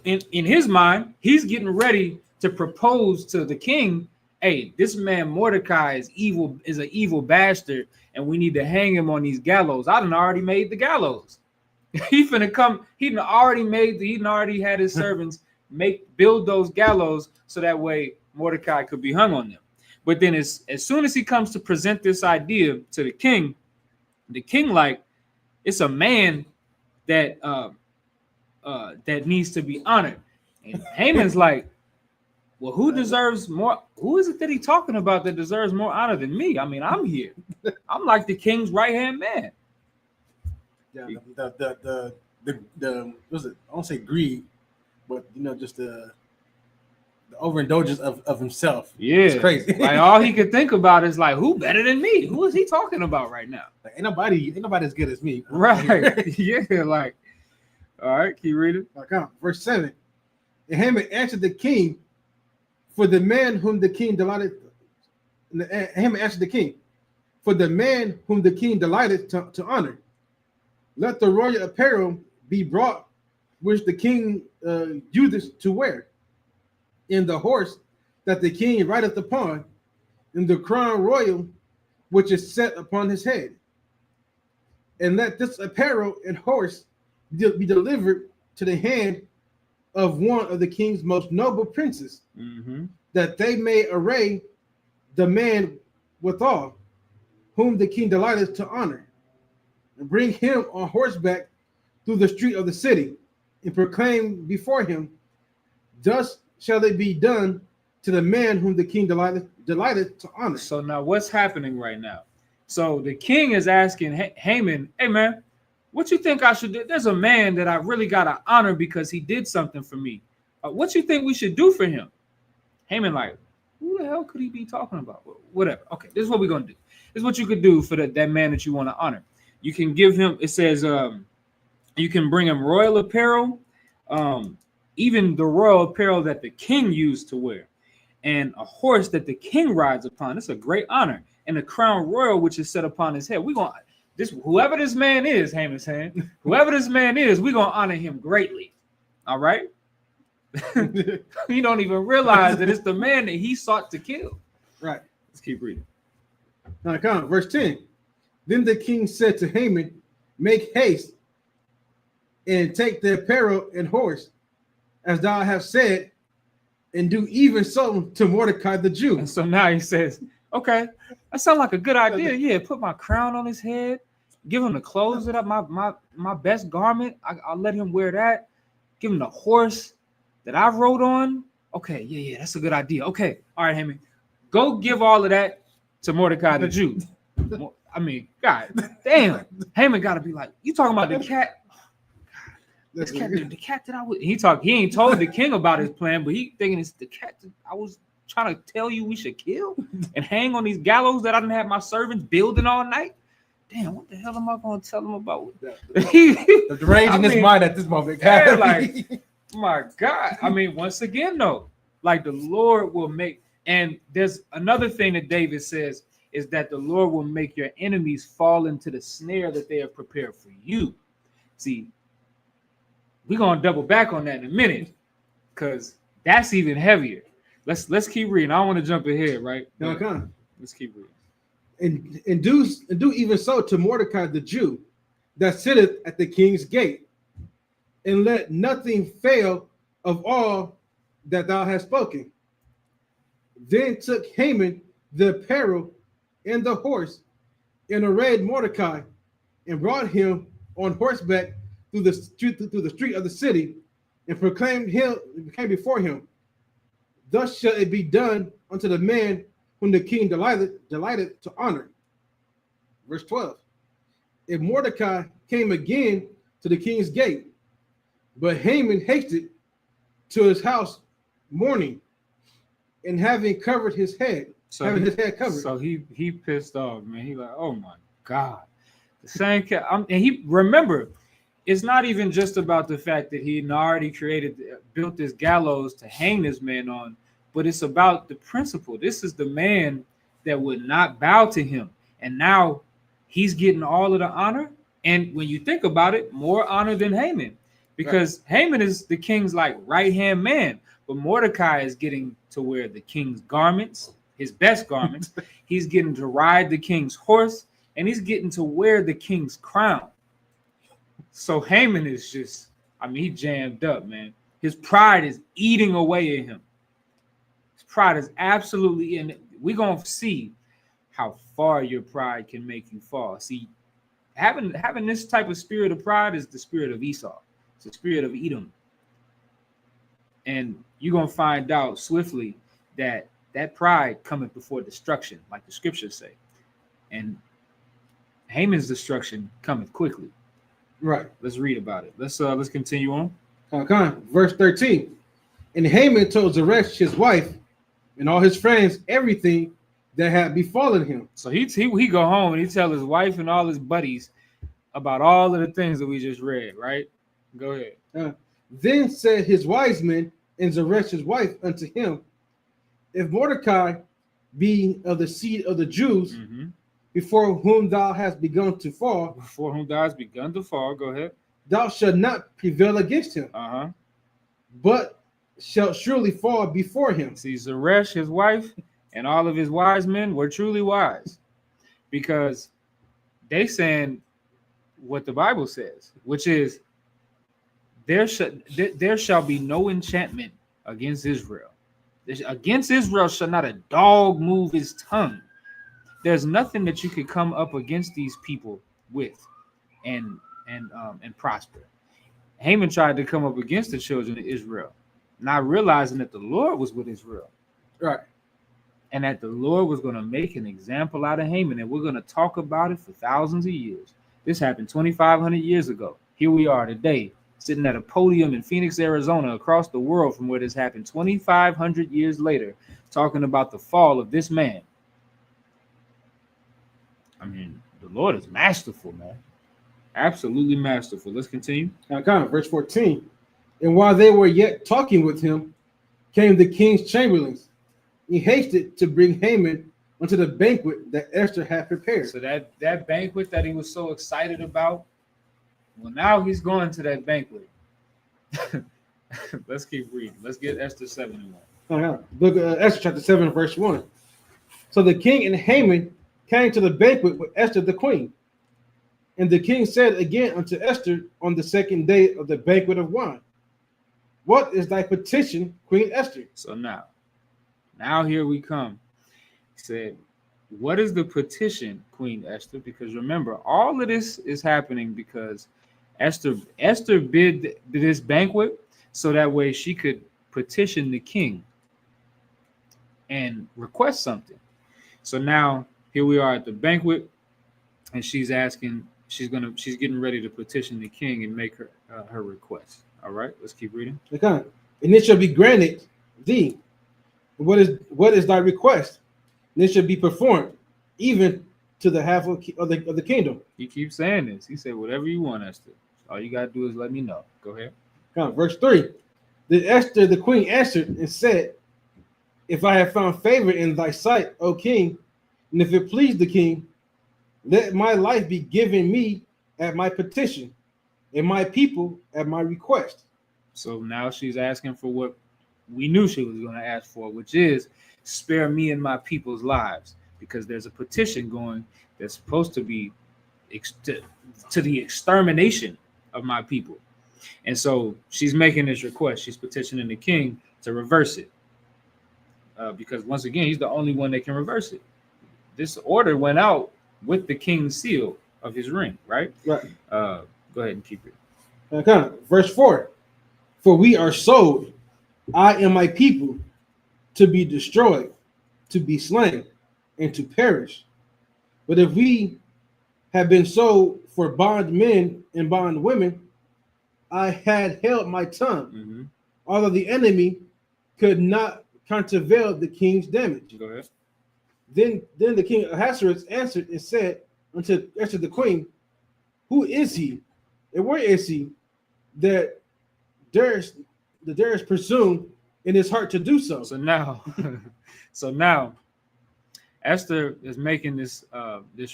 in his mind, he's getting ready to propose to the king, hey, this man Mordecai is an evil bastard, and we need to hang him on these gallows. I done already made the gallows. He finna come, he done already had his servants build those gallows so that way Mordecai could be hung on them. But then as soon as he comes to present this idea to the king like, it's a man that that needs to be honored. And Haman's like, well, who deserves more? Who is it that he's talking about that deserves more honor than me? I mean, I'm here. I'm like the king's right-hand man. Yeah, the was it? I won't say greed, but just the overindulgence of himself. Yeah, it's crazy. Like all he could think about is like, who better than me? Who is he talking about right now? Like, ain't nobody as good as me. Right. Yeah, like, all right, keep reading. Verse 7. And Haman answered the king, for the man whom the king delighted. Haman answered the king, for the man whom the king delighted to honor. Let the royal apparel be brought, which the king useth to wear, in the horse that the king rideth upon, in the crown royal which is set upon his head. And let this apparel and horse be delivered to the hand of one of the king's most noble princes, that they may array the man withal, whom the king delighteth to honor, and bring him on horseback through the street of the city, and proclaim before him, thus shall it be done to the man whom the king delighteth to honor. So now what's happening right now? So the king is asking Haman, hey man, what you think I should do? There's a man that I really got to honor because he did something for me. What you think we should do for him? Haman like, who the hell could he be talking about? Whatever. Okay, this is what we're going to do. This is what you could do for that man that you want to honor. You can give him, it says, you can bring him royal apparel, even the royal apparel that the king used to wear, and a horse that the king rides upon. It's a great honor. And a crown royal, which is set upon his head. We're going to, whoever this man is, Haman's saying, whoever this man is, we're going to honor him greatly. All right? You don't even realize that it's the man that he sought to kill. Right. Let's keep reading. Now come, verse 10. Then the king said to Haman, make haste and take the apparel and horse, as thou hast said, and do even so to Mordecai the Jew. And so now he says, okay, that sounds like a good idea. Yeah, put my crown on his head, give him the clothes that my best garment. I'll let him wear that. Give him the horse that I rode on. Okay, yeah, that's a good idea. Okay, all right, Haman, go give all of that to Mordecai the Jew. I mean, God damn, Haman got to be like, you talking about the cat? This cat, the cat that I was. He ain't told the king about his plan, but he thinking it's the cat that I was trying to tell you we should kill and hang on these gallows that I didn't have my servants building all night. Damn, what the hell am I going to tell him about? The rage in his mind at this moment. Yeah, like, my God. I mean, once again, though, like the Lord will make, and there's another thing that David says is that the Lord will make your enemies fall into the snare that they have prepared for you. See, we're gonna double back on that in a minute, because that's even heavier. Let's keep reading. I don't want to jump ahead, right? Let's keep reading. And do even so to Mordecai the Jew that sitteth at the king's gate, and let nothing fail of all that thou hast spoken. Then took Haman the apparel and the horse, and arrayed Mordecai, and brought him on horseback through the street of the city, and proclaimed before him, thus shall it be done unto the man whom the king delighted to honor. Verse 12. And Mordecai came again to the king's gate, but Haman hasted to his house mourning, and having covered his head, his head covered. So he pissed off, man. He like, oh my God, the same cat. And he remember, it's not even just about the fact that he had already built this gallows to hang this man on, but it's about the principle. This is the man that would not bow to him, and now he's getting all of the honor. And when you think about it, more honor than Haman, because Haman is the king's like right-hand man, but Mordecai is getting to wear the king's garments, his best garments. He's getting to ride the king's horse, and he's getting to wear the king's crown. So Haman is just, I mean, he jammed up, man. His pride is eating away at him. His pride is absolutely in. We're going to see how far your pride can make you fall. See, having this type of spirit of pride is the spirit of Esau. It's the spirit of Edom. And you're going to find out swiftly that pride cometh before destruction, like the scriptures say. And Haman's destruction cometh quickly. Right. Let's read about it. Let's continue on. Verse 13. And Haman told Zeresh his wife and all his friends everything that had befallen him. So he go home and he tell his wife and all his buddies about all of the things that we just read, right? Go ahead. Then said his wise men and Zeresh his wife unto him, if Mordecai be of the seed of the Jews, before whom thou hast begun to fall. Before whom thou hast begun to fall, go ahead. Thou shalt not prevail against him, but shalt surely fall before him. See, Zeresh, his wife, and all of his wise men were truly wise, because they saying what the Bible says, which is there shall be no enchantment against Israel. Against Israel shall not a dog move his tongue. There's nothing that you could come up against these people with and prosper. Haman tried to come up against the children of Israel, not realizing that the Lord was with Israel. Right. And that the Lord was going to make an example out of Haman, and we're going to talk about it for thousands of years. This happened 2,500 years ago. Here we are today, sitting at a podium in Phoenix, Arizona, across the world from where this happened 2,500 years later, talking about the fall of this man. I mean, the Lord is masterful, man. Absolutely masterful. Let's continue. Verse 14. And while they were yet talking with him, came the king's chamberlains. He hasted to bring Haman unto the banquet that Esther had prepared. So that banquet that he was so excited about, well, now he's going to that banquet. Let's keep reading. Let's get Esther 7 and 1. Look at Esther chapter 7, verse 1. So the king and Haman came to the banquet with Esther the queen. And the king said again unto Esther on the second day of the banquet of wine, what is thy petition, Queen Esther? So now here we come. He said, what is the petition, Queen Esther? Because remember, all of this is happening because Esther bid this banquet so that way she could petition the king and request something. So now here we are at the banquet, and she's getting ready to petition the king and make her request. All right, let's keep reading. Okay. And it shall be granted thee. What is thy request? And it shall be performed, even to the half of the kingdom. He keeps saying this. He said, "Whatever you want, Esther. All you gotta do is let me know." Go ahead. Okay. Verse 3. Then Esther the queen answered and said, if I have found favor in thy sight, O king, and if it please the king, let my life be given me at my petition, and my people at my request. So now she's asking for what we knew she was going to ask for, which is spare me and my people's lives, because there's a petition going that's supposed to be to the extermination of my people. And so she's making this request. She's petitioning the king to reverse it, because once again, he's the only one that can reverse it. This order went out with the king's seal of his ring, right? Right. Go ahead and keep it. Okay. Verse 4. For we are sold, I and my people, to be destroyed, to be slain, and to perish. But if we have been sold for bondmen and bondwomen, I had held my tongue, although the enemy could not countervail the king's damage. Go ahead. Then the king Ahasuerus answered and said unto Esther the queen, who is he, and where is he that dares presume in his heart to do so? So now, Esther is making this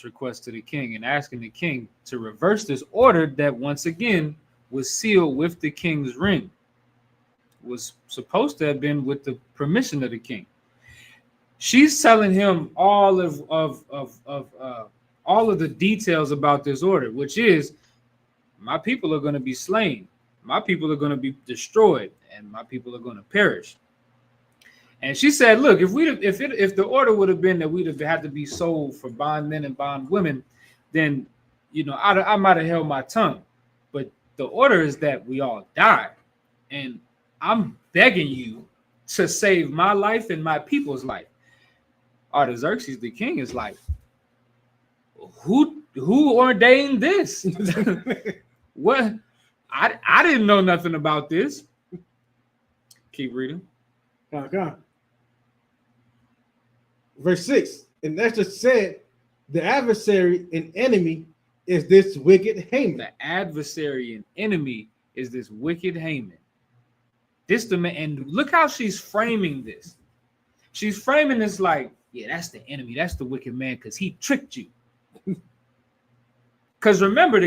request to the king and asking the king to reverse this order that once again was sealed with the king's ring. Was supposed to have been with the permission of the king. She's telling him all of the details about this order, which is my people are going to be slain, my people are going to be destroyed, and my people are going to perish. And she said, "Look, if the order would have been that we'd have had to be sold for bondmen and bondwomen, then I might have held my tongue. But the order is that we all die, and I'm begging you to save my life and my people's life." Artaxerxes, the king, is like, who ordained this? What? I didn't know nothing about this. Keep reading. Okay. Verse 6. And Esther said, the adversary and enemy is this wicked Haman. The adversary and enemy is this wicked Haman. This the man, and look how she's framing this. She's framing this like, yeah, that's the enemy, that's the wicked man, because he tricked you. Because remember,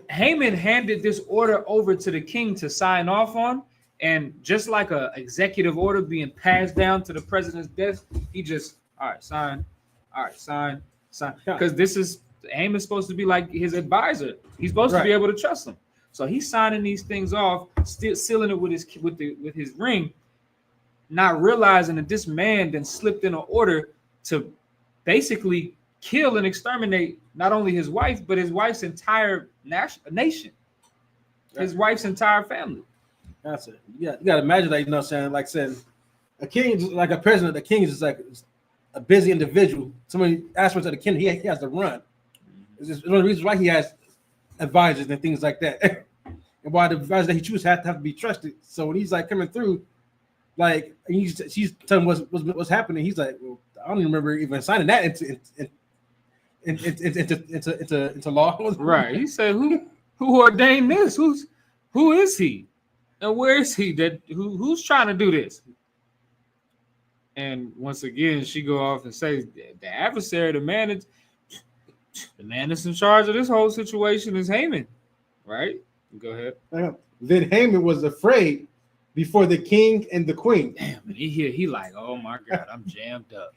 Haman handed this order over to the king to sign off on, and just like a executive order being passed down to the president's desk, he just, all right, sign, because Haman's supposed to be like his advisor. He's supposed to be able to trust him. So he's signing these things off, still sealing it with his ring, not realizing that this man then slipped in an order to basically kill and exterminate not only his wife, but his wife's entire nation, his wife's entire family. That's it. You got to imagine that, what I'm saying? Like saying a king, like a president, the king is just like a busy individual. Somebody aspects of the kingdom, he has to run. It's just one of the reasons why he has advisors and things like that. And why the advisors that he chooses have to be trusted. So when he's like coming through, like she's telling him what's happening, he's like, well, I don't even remember even signing that into law. Right. He said, who ordained this? Who is he? And where is he? Who's trying to do this? And once again, she go off and says, the adversary, the man that's in charge of this whole situation is Haman. Right? Go ahead. Then Haman was afraid before the king and the queen. Damn, and he like, oh my God, I'm jammed up.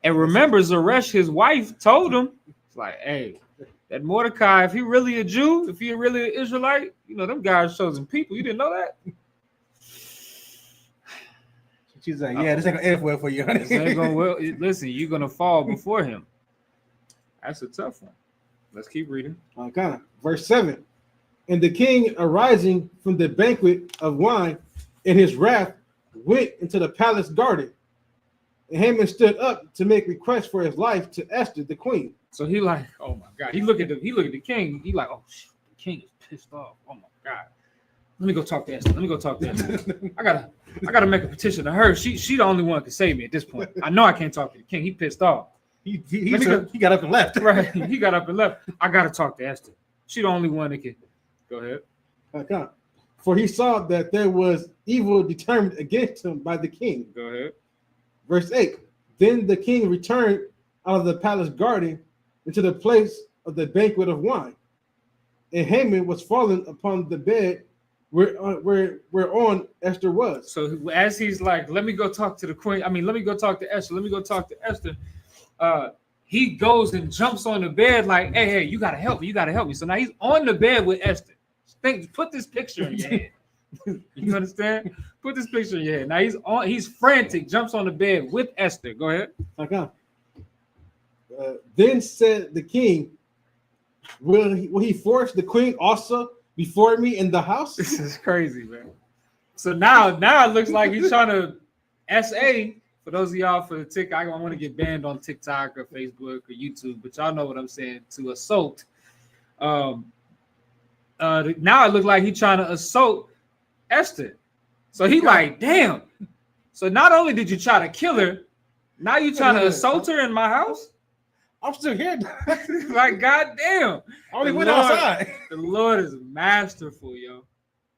And remember, Zeresh, his wife, told him, it's like, hey, that Mordecai, if he really a Jew, if he really an Israelite, them guys chosen people. You didn't know that? She's like, yeah, this ain't gonna end well for you, honey. This ain't gonna listen, you're gonna fall before him. That's a tough one. Let's keep reading. Okay. Verse 7. And the king, arising from the banquet of wine in his wrath, went into the palace garden And Haman stood up to make requests for his life to Esther, the queen. So he like, oh my God. He look at the king. He like, oh shit, the king is pissed off. Oh my God. Let me go talk to Esther. I gotta make a petition to her. She the only one who can save me at this point. I know I can't talk to the king. He pissed off. He got up and left. Right. He got up and left. I gotta talk to Esther. She the only one that can. Go ahead. Okay. For he saw that there was evil determined against him by the king. Go ahead. Verse 8. Then the king returned out of the palace garden into the place of the banquet of wine. And Haman was fallen upon the bed whereon Esther was. So as he's like, let me go talk to the queen. Let me go talk to Esther. He goes and jumps on the bed like, hey, you gotta help me. So now he's on the bed with Esther. Put this picture in your head. You understand? Put this picture in your head. Now he's frantic, jumps on the bed with Esther. Go ahead. Okay. Then said the king, will he force the queen also before me in the house? This is crazy, man. So now it looks like he's trying to SA. For those of y'all for the TikTok, I don't want to get banned on TikTok or Facebook or YouTube, but y'all know what I'm saying. To assault. Now it looks like he's trying to assault Esther. So he like, damn. So not only did you try to kill her, now you trying to assault her in my house? I'm still here. Like, goddamn. I only went outside. The Lord is masterful, yo.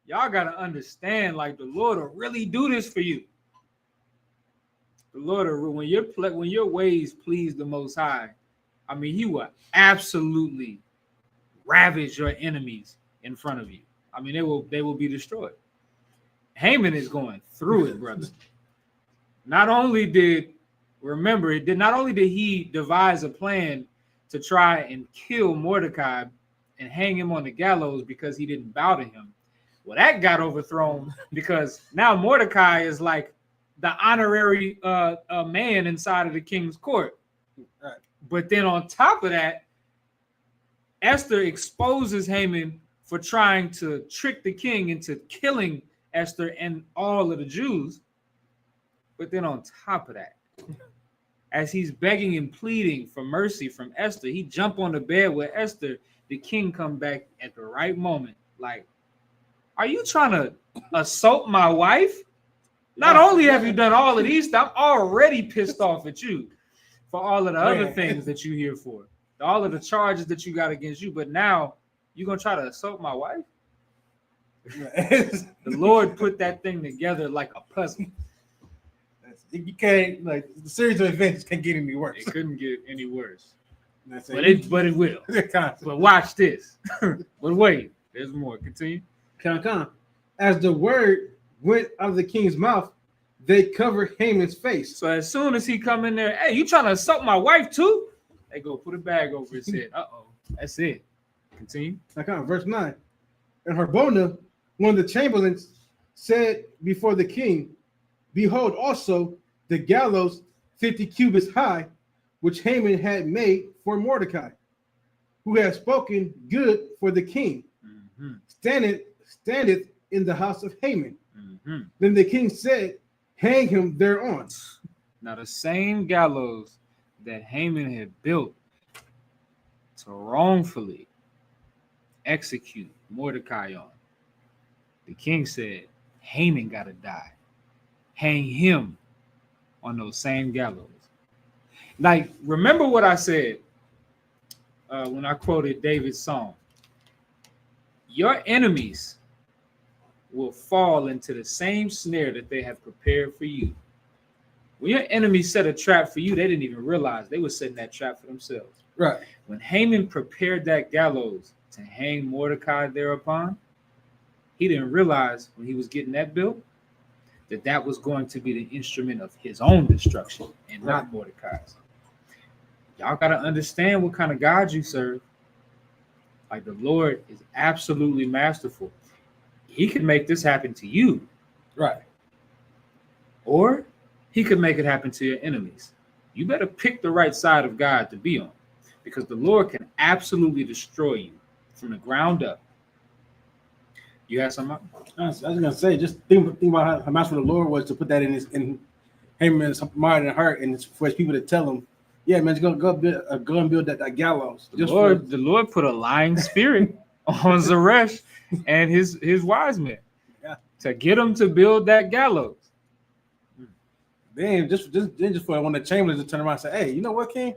Y'all got to understand, like, the Lord will really do this for you. The Lord, when your ways please the Most High, He will absolutely ravage your enemies in front of you. They will be destroyed. Haman is going through it, brother. Not only did he devise a plan to try and kill Mordecai and hang him on the gallows because he didn't bow to him. Well, that got overthrown because now Mordecai is like the honorary man inside of the king's court. Right. But then on top of that, Esther exposes Haman for trying to trick the king into killing Esther and all of the Jews. But then on top of that, as he's begging and pleading for mercy from Esther, he jump on the bed with Esther. The king come back at the right moment. Like, are you trying to assault my wife? Not only have you done all of these stuff, I'm already pissed off at you for all of the other things that you're here for. All of the charges that you got against you. But now you're going to try to assault my wife? The Lord put that thing together like a puzzle. You can't, like, the series of events can't get any worse. It couldn't get any worse. But it will. But watch this. But wait, there's more. Continue. Come. As the word went out of the king's mouth, they covered Haman's face. So as soon as he come in there, hey, you trying to assault my wife too? They go put a bag over his head. That's it. Continue. Verse 9. And Harbona, one of the chamberlains, said before the king, behold also the gallows 50 cubits high, which Haman had made for Mordecai, who had spoken good for the king, standeth in the house of Haman. Then the king said, hang him thereon. Now the same gallows that Haman had built to wrongfully execute Mordecai on, the king said, Haman gotta die. Hang him on those same gallows. Like, remember what I said when I quoted David's song. Your enemies will fall into the same snare that they have prepared for you. When your enemies set a trap for you, they didn't even realize they were setting that trap for themselves. Right. When Haman prepared that gallows to hang Mordecai thereupon, he didn't realize when he was getting that built that was going to be the instrument of his own destruction and not Mordecai's. Y'all got to understand what kind of God you serve. Like, the Lord is absolutely masterful. He could make this happen to you. Right. Or he could make it happen to your enemies. You better pick the right side of God to be on, because the Lord can absolutely destroy you from the ground up. You have something? I was going to say, just think about how masterful the Lord was to put that in Haman is admired and hurt, and it's for his people to tell him, yeah, man, you're gonna go and build that gallows. The Lord put a lying spirit on Zeresh and his wise men to get them to build that gallows. Then just for one of the chamberlains to turn around and say, hey, you know what, King?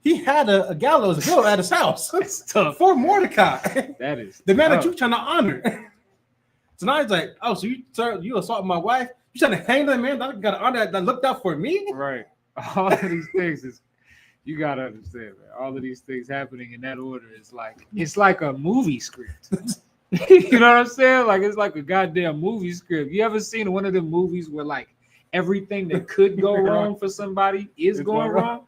He had a gallows built at his house. That's tough. For Mordecai. That is the man tough. that you're trying to honor. So now he's like, oh, so you assaulted my wife? You trying to hang that man that got an honor that looked out for me? Right. All of these things is, you gotta understand, man. All of these things happening in that order is like, it's like a movie script. You know what I'm saying? Like, it's like a goddamn movie script. You ever seen one of the movies where like everything that could go wrong for somebody is going wrong?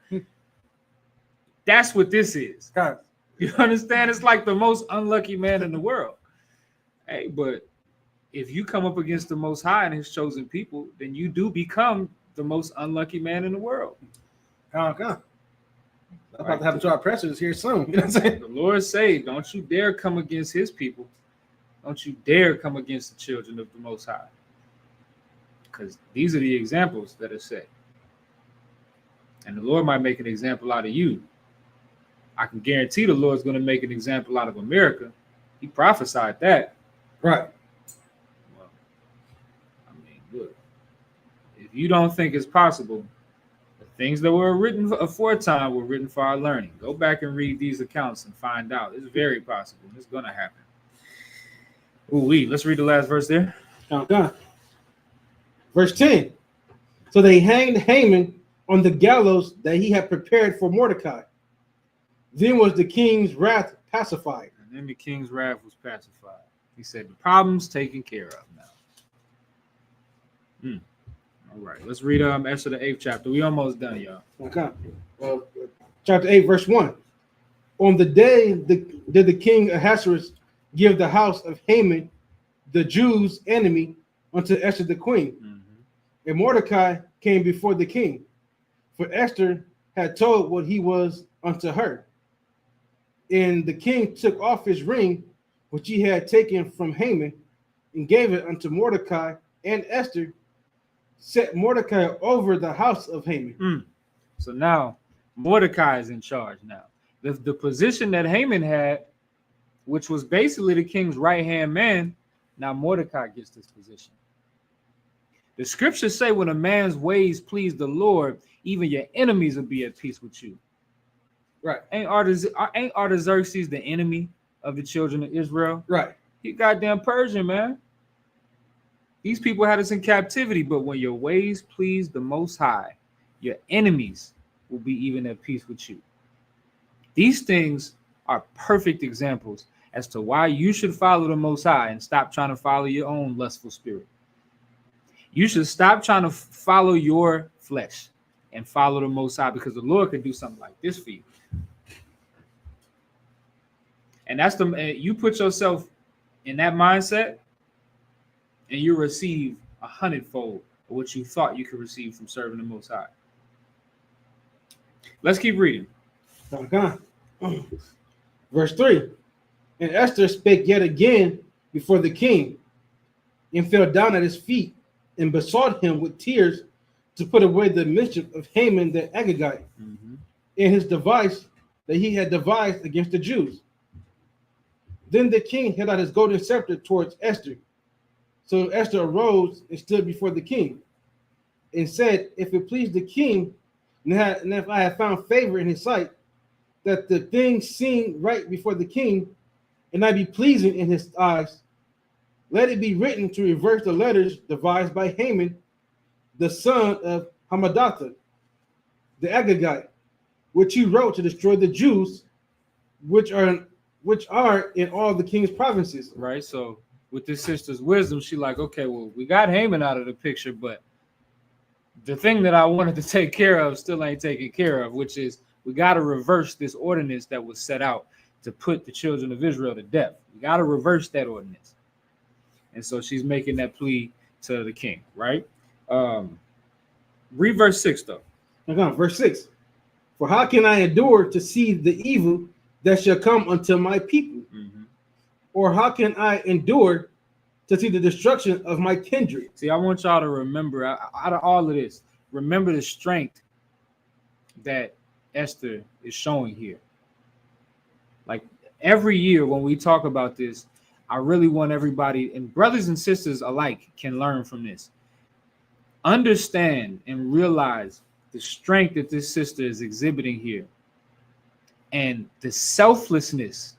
That's what this is. God. You understand? It's like the most unlucky man in the world. Hey, but if you come up against the Most High and his chosen people, then you do become the most unlucky man in the world. Oh, God. That's about to happen to our oppressors here soon. You know what I'm saying? The Lord say, don't you dare come against his people. Don't you dare come against the children of the Most High. Because these are the examples that are set. And the Lord might make an example out of you. I can guarantee the Lord's going to make an example out of America. He prophesied that. Right. Well, I mean, look, if you don't think it's possible, the things that were written aforetime were written for our learning. Go back and read these accounts and find out. It's very possible. It's going to happen. Let's read the last verse there. Oh, God. Verse 10. So they hanged Haman on the gallows that he had prepared for Mordecai. Then was the king's wrath pacified. And then the king's wrath was pacified. He said, the problem's taken care of now. All right, let's read Esther the 8th chapter. We almost done, y'all. Okay. Chapter 8, verse 1. On the day did the king Ahasuerus give the house of Haman, the Jews' enemy, unto Esther the queen. Mm-hmm. And Mordecai came before the king, for Esther had told what he was unto her. And the king took off his ring, which he had taken from Haman, and gave it unto Mordecai, and Esther set Mordecai over the house of Haman. So now Mordecai is in charge now. The position that Haman had, which was basically the king's right-hand man, now Mordecai gets this position. The scriptures say when a man's ways please the Lord, even your enemies will be at peace with you. Right. Ain't Artaxerxes the enemy of the children of Israel? Right. He goddamn Persian, man. These people had us in captivity, but when your ways please the Most High, your enemies will be even at peace with you. These things are perfect examples as to why you should follow the Most High and stop trying to follow your own lustful spirit. You should stop trying to follow your flesh and follow the Most High, because the Lord can do something like this for you. And that's you put yourself in that mindset, and you receive 100-fold of what you thought you could receive from serving the Most High. Let's keep reading. Okay. Verse 3. And Esther spake yet again before the king, and fell down at his feet, and besought him with tears to put away the mischief of Haman the Agagite, and his device that he had devised against the Jews. Then the king held out his golden scepter towards Esther. So Esther arose and stood before the king, and said, if it please the king, and if I have found favor in his sight, that the thing seem right before the king, and I be pleasing in his eyes, let it be written to reverse the letters devised by Haman, the son of Hammedatha, the Agagite, which he wrote to destroy the Jews, which are in all the king's provinces. Right. So with this sister's wisdom, she like, okay, well, we got Haman out of the picture, but the thing that I wanted to take care of still ain't taken care of, which is we got to reverse this ordinance that was set out to put the children of Israel to death. We got to reverse that ordinance. And so she's making that plea to the king, right? Read verse 6, though. Okay, verse 6. For how can I endure to see the evil that shall come unto my people? Or how can I endure to see the destruction of my kindred? See, I want y'all to remember, out of all of this, remember the strength that Esther is showing here. Like every year when we talk about this, I really want everybody, and brothers and sisters alike, can learn from this. Understand and realize the strength that this sister is exhibiting here and the selflessness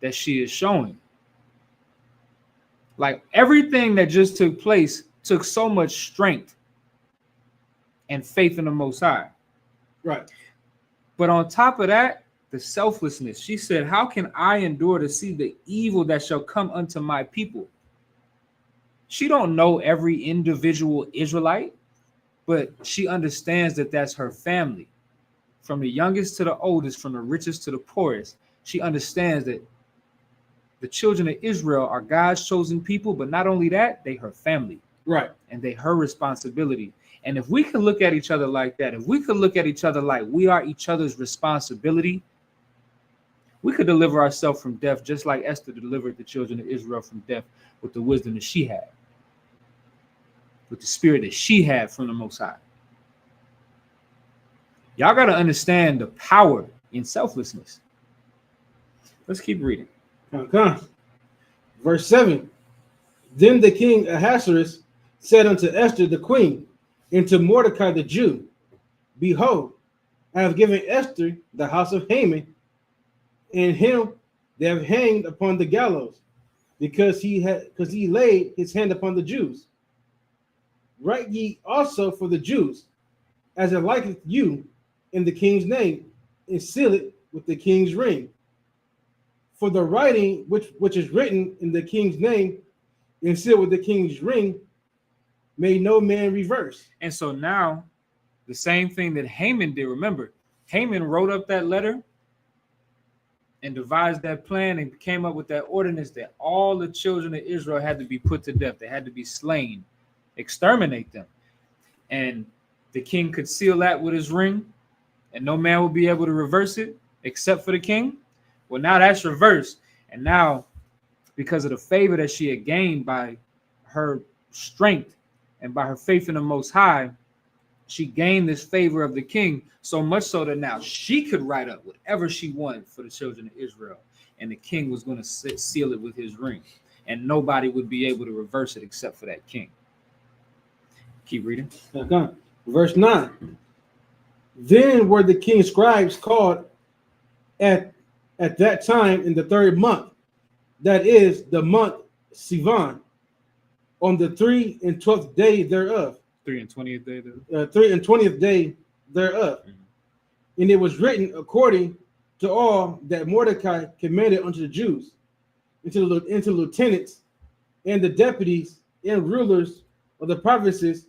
that she is showing. Like everything that just took place took so much strength and faith in the Most High. Right. But on top of that, the selflessness. She said, how can I endure to see the evil that shall come unto my people? She don't know every individual Israelite, but she understands that that's her family. From the youngest to the oldest, from the richest to the poorest. She understands that the children of Israel are God's chosen people, but not only that, they her family. Right. And they her responsibility. And if we can look at each other like that, if we could look at each other like we are each other's responsibility, we could deliver ourselves from death just like Esther delivered the children of Israel from death with the wisdom that she had, with the spirit that she had from the Most High. Y'all got to understand the power in selflessness. Let's keep reading. Okay. Verse 7. Then the king Ahasuerus said unto Esther the queen, and to Mordecai the Jew, behold, I have given Esther the house of Haman, and him they have hanged upon the gallows, because he laid his hand upon the Jews. Write ye also for the Jews, as it liketh you, in the king's name, and seal it with the king's ring. For the writing which is written in the king's name and sealed with the king's ring may no man reverse. And so now, the same thing that Haman did, remember, Haman wrote up that letter and devised that plan and came up with that ordinance that all the children of Israel had to be put to death. They had to be slain, exterminate them. And the king could seal that with his ring, and no man would be able to reverse it except for the king. Well, now that's reversed. And now, because of the favor that she had gained by her strength and by her faith in the Most High, she gained this favor of the king, so much so that now she could write up whatever she wanted for the children of Israel. And the king was going to seal it with his ring. And nobody would be able to reverse it except for that king. Keep reading. Okay. Verse 9. Then were the king's scribes called at that time in the 3rd month, that is the month Sivan, on the 3 and 12th day thereof. 3 and 20th day thereof. 3 and 20th day thereof. Mm-hmm. And it was written according to all that Mordecai commanded unto the Jews, into lieutenants and the deputies and rulers of the provinces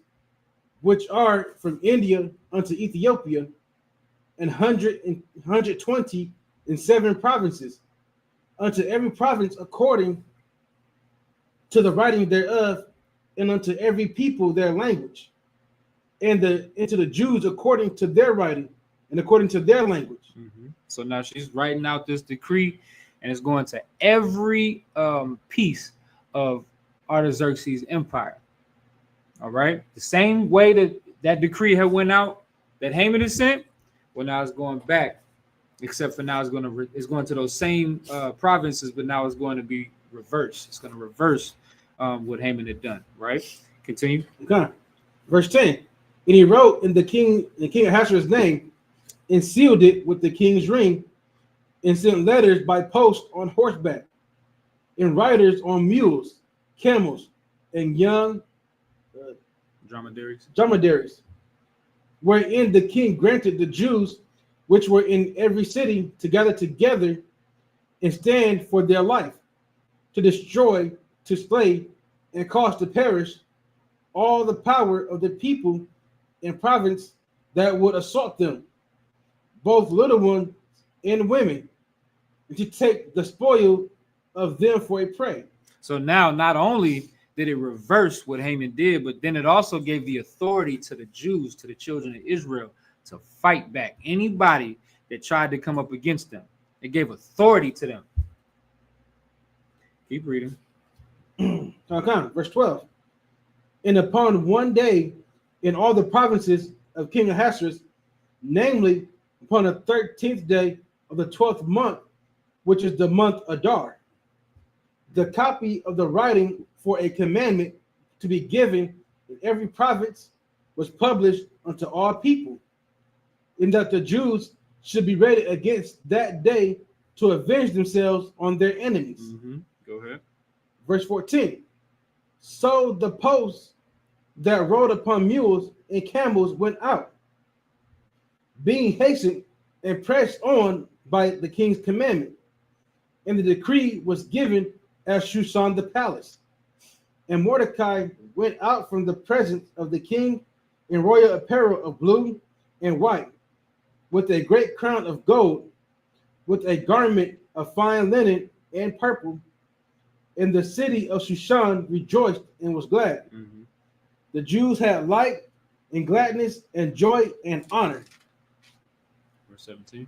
which are from India unto Ethiopia, and 127 provinces, unto every province according to the writing thereof, and unto every people their language, and into the Jews according to their writing and according to their language. Mm-hmm. So now she's writing out this decree, and it's going to every piece of Artaxerxes' empire. All right, the same way that decree had went out that Haman had sent. Well, now it's going back, except for now it's going to those same provinces, but now it's going to be reversed. It's going to reverse what Haman had done. Right? Continue. Okay. Verse 10. And he wrote in King Ahasuerus' name, and sealed it with the king's ring, and sent letters by post on horseback, and riders on mules, camels, and young dromedaries, wherein the king granted the Jews which were in every city to gather together and stand for their life, to destroy, to slay, and cause to perish all the power of the people and province that would assault them, both little ones and women, and to take the spoil of them for a prey. So now not only did it reverse what Haman did, but then it also gave the authority to the Jews, to the children of Israel, to fight back anybody that tried to come up against them. It gave authority to them. Keep reading. Okay, verse 12. And upon one day in all the provinces of King Ahasuerus, namely upon the 13th day of the 12th month, which is the month Adar. The copy of the writing for a commandment to be given in every province was published unto all people, in that the Jews should be ready against that day to avenge themselves on their enemies. Mm-hmm. Go ahead. Verse 14. So the posts that rode upon mules and camels went out, being hastened and pressed on by the king's commandment. And the decree was given at Shushan the palace. And Mordecai went out from the presence of the king in royal apparel of blue and white, with a great crown of gold, with a garment of fine linen and purple. And the city of Shushan rejoiced and was glad. Mm-hmm. The Jews had light and gladness and joy and honor. Verse 17.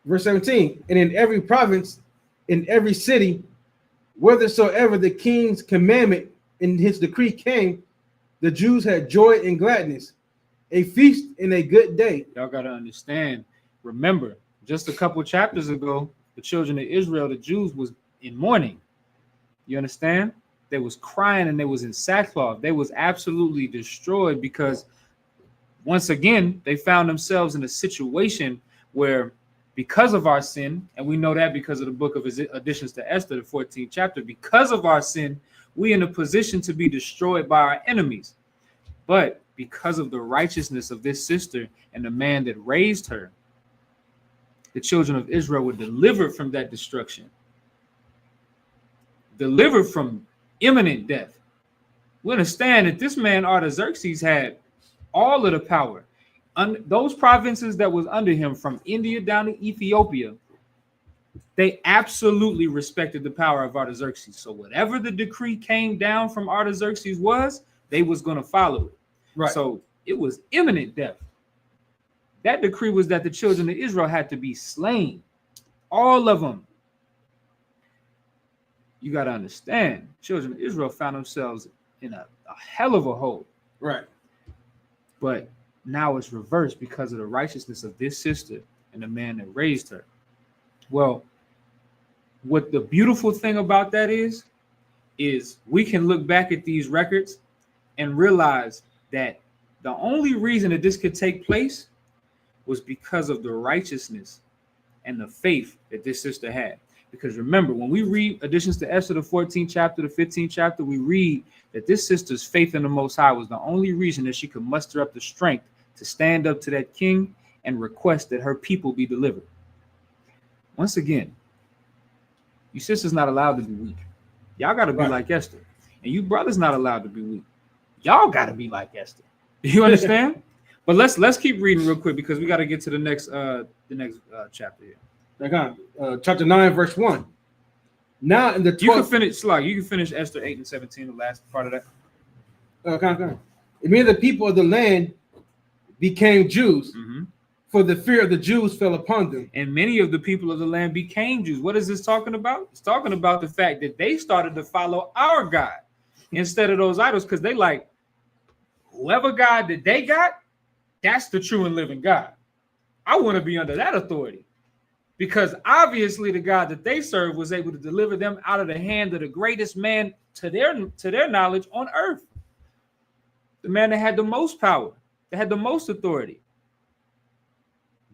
Verse 17. And in every province, in every city, whithersoever the king's commandment and his decree came, the Jews had joy and gladness, a feast and a good day. Y'all got to understand. Remember, just a couple chapters ago, the children of Israel, the Jews, was in mourning. You understand? They was crying and they was in sackcloth. They was absolutely destroyed because once again, they found themselves in a situation where because of our sin, and we know that because of the book of Additions to Esther, the 14th chapter, because of our sin, we in a position to be destroyed by our enemies. But because of the righteousness of this sister and the man that raised her, the children of Israel were delivered from that destruction, delivered from imminent death. We understand that this man Artaxerxes had all of the power. Those provinces that was under him, from India down to Ethiopia, they absolutely respected the power of Artaxerxes. So whatever the decree came down from Artaxerxes was, they was going to follow it. Right. So it was imminent death. That decree was that the children of Israel had to be slain. All of them. You got to understand, children of Israel found themselves in a hell of a hole. Right. But now it's reversed because of the righteousness of this sister and the man that raised her. Well, what the beautiful thing about that is we can look back at these records and realize that the only reason that this could take place was because of the righteousness and the faith that this sister had. Because remember, when we read Additions to Esther, the 14th chapter, the 15th chapter, we read that this sister's faith in the Most High was the only reason that she could muster up the strength to stand up to that king and request that her people be delivered. Once again, you sisters not allowed to be weak. Y'all got to be like Esther. And you brothers not allowed to be weak. Y'all got to be like Esther. You understand? But let's keep reading real quick because we got to get to the next chapter here. Chapter 9, verse 1. Now in the 12th, you can finish Esther 8 and 17, the last part of that. Okay. Many of the people of the land became Jews, for the fear of the Jews fell upon them. And many of the people of the land became Jews. What is this talking about? It's talking about the fact that they started to follow our God instead of those idols, because they like, whoever God that they got, that's the true and living God. I want to be under that authority. Because obviously the God that they serve was able to deliver them out of the hand of the greatest man to their knowledge on earth. The man that had the most power, that had the most authority.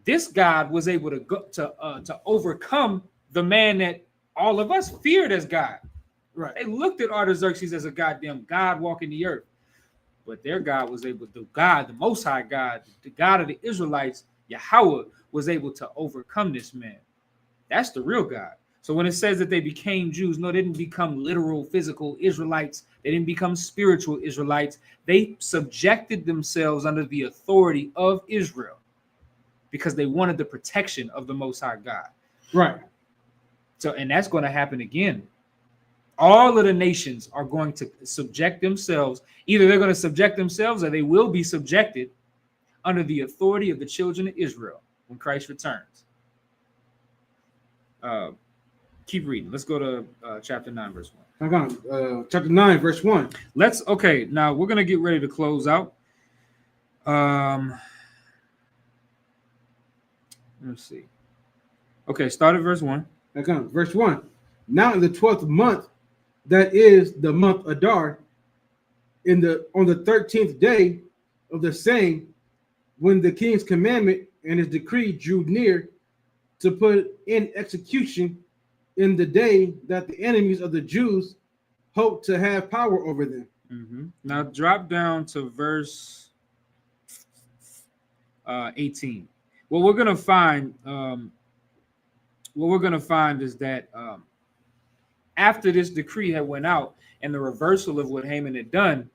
This God was able to go to overcome the man that all of us feared as God. Right. They looked at Artaxerxes as a goddamn God walking the earth. But their God was able to, God, the Most High God, the God of the Israelites, Yahweh, was able to overcome this man. That's the real God. So when it says that they became Jews, no, they didn't become literal, physical Israelites. They didn't become spiritual Israelites. They subjected themselves under the authority of Israel because they wanted the protection of the Most High God. Right. So, and that's going to happen again. All of the nations are going to subject themselves. Either they're going to subject themselves or they will be subjected under the authority of the children of Israel when Christ returns. Keep reading. Let's go to chapter 9, verse 1. Chapter 9, verse 1. Now we're going to get ready to close out. Let's see. Okay, start at verse 1. Okay, verse 1. Now in the 12th month, that is the month Adar, on the 13th day of the same, when the king's commandment and his decree drew near to put in execution in the day that the enemies of the Jews hoped to have power over them. Now drop down to verse 18. What we're gonna find is that after this decree had went out and the reversal of what Haman had done,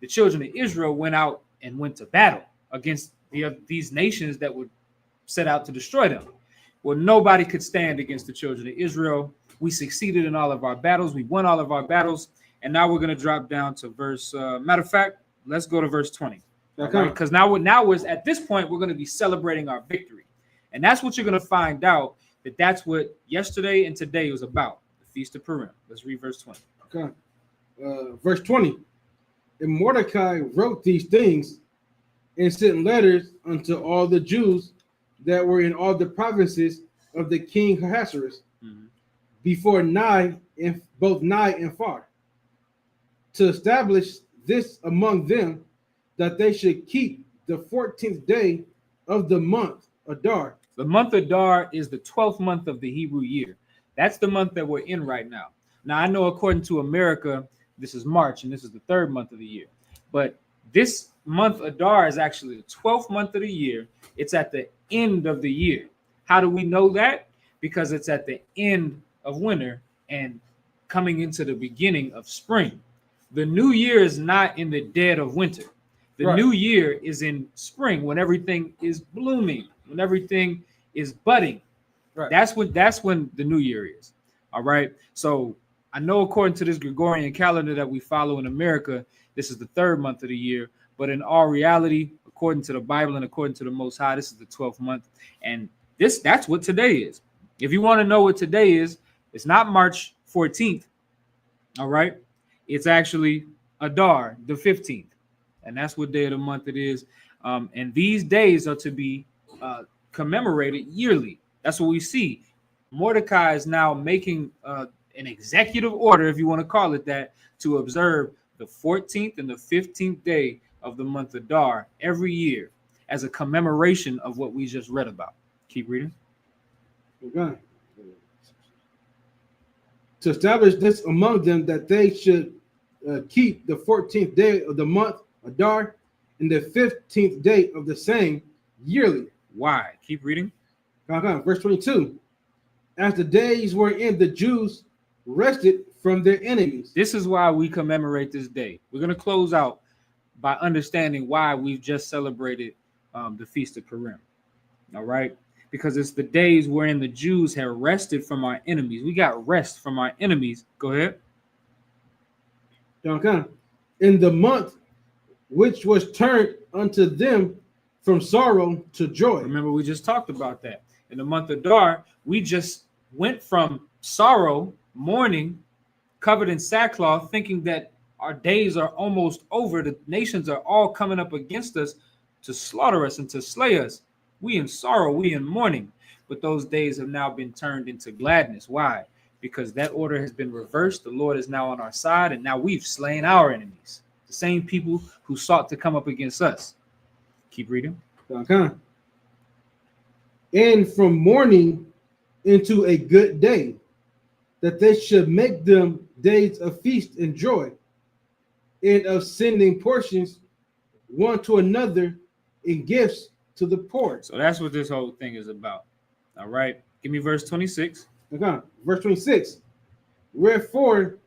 the children of Israel went out and went to battle against these nations that would set out to destroy them. Well, nobody could stand against the children of Israel. We succeeded in all of our battles. We won all of our battles. And now we're going to drop down to verse, matter of fact, let's go to verse 20. Okay. Because now we're at this point, we're going to be celebrating our victory. And that's what you're going to find out, that's what yesterday and today was about, the Feast of Purim. Let's read verse 20. Okay. Verse 20. And Mordecai wrote these things and sent letters unto all the Jews that were in all the provinces of the king Ahasuerus, before both nigh and far, to establish this among them, that they should keep the 14th day of the month Adar. The month Adar is the 12th month of the Hebrew year. That's the month that we're in right now. Now, I know according to America, this is March, and this is the 3rd month of the year. But this month Adar is actually the 12th month of the year. It's at the end of the year. How do we know that? Because it's at the end of winter and coming into the beginning of spring. The new year is not in the dead of winter. The new year is in spring, when everything is blooming, when everything is budding. Right. That's when the new year is. All right. So I know according to this Gregorian calendar that we follow in America, this is the 3rd month of the year. But in all reality, according to the Bible and according to the Most High, this is the 12th month. And that's what today is. If you want to know what today is, it's not March 14th. All right. It's actually Adar, the 15th. And that's what day of the month it is. And these days are to be commemorated yearly. That's what we see. Mordecai is now making an executive order, if you want to call it that, to observe the 14th and the 15th day of the month Adar every year as a commemoration of what we just read about. Keep reading. Okay. To establish this among them, that they should keep the 14th day of the month Adar and the 15th day of the same yearly. Why? Keep reading. Verse 22. As the days wherein the Jews rested from their enemies. This is why we commemorate this day. We're going to close out by understanding why we've just celebrated the Feast of Purim. All right? Because it's the days wherein the Jews have rested from our enemies. We got rest from our enemies. Go ahead. In the month which was turned unto them from sorrow to joy. Remember, we just talked about that. In the month of Adar, we just went from sorrow, mourning, covered in sackcloth, thinking that our days are almost over. The nations are all coming up against us to slaughter us and to slay us. We in sorrow, we in mourning. But those days have now been turned into gladness. Why? Because that order has been reversed. The Lord is now on our side, and now we've slain our enemies. The same people who sought to come up against us. Keep reading. And from mourning into a good day, that they should make them days of feast and joy, and of sending portions one to another in gifts to the poor. So that's what this whole thing is about. All right. Give me verse 26. Verse 26. Wherefore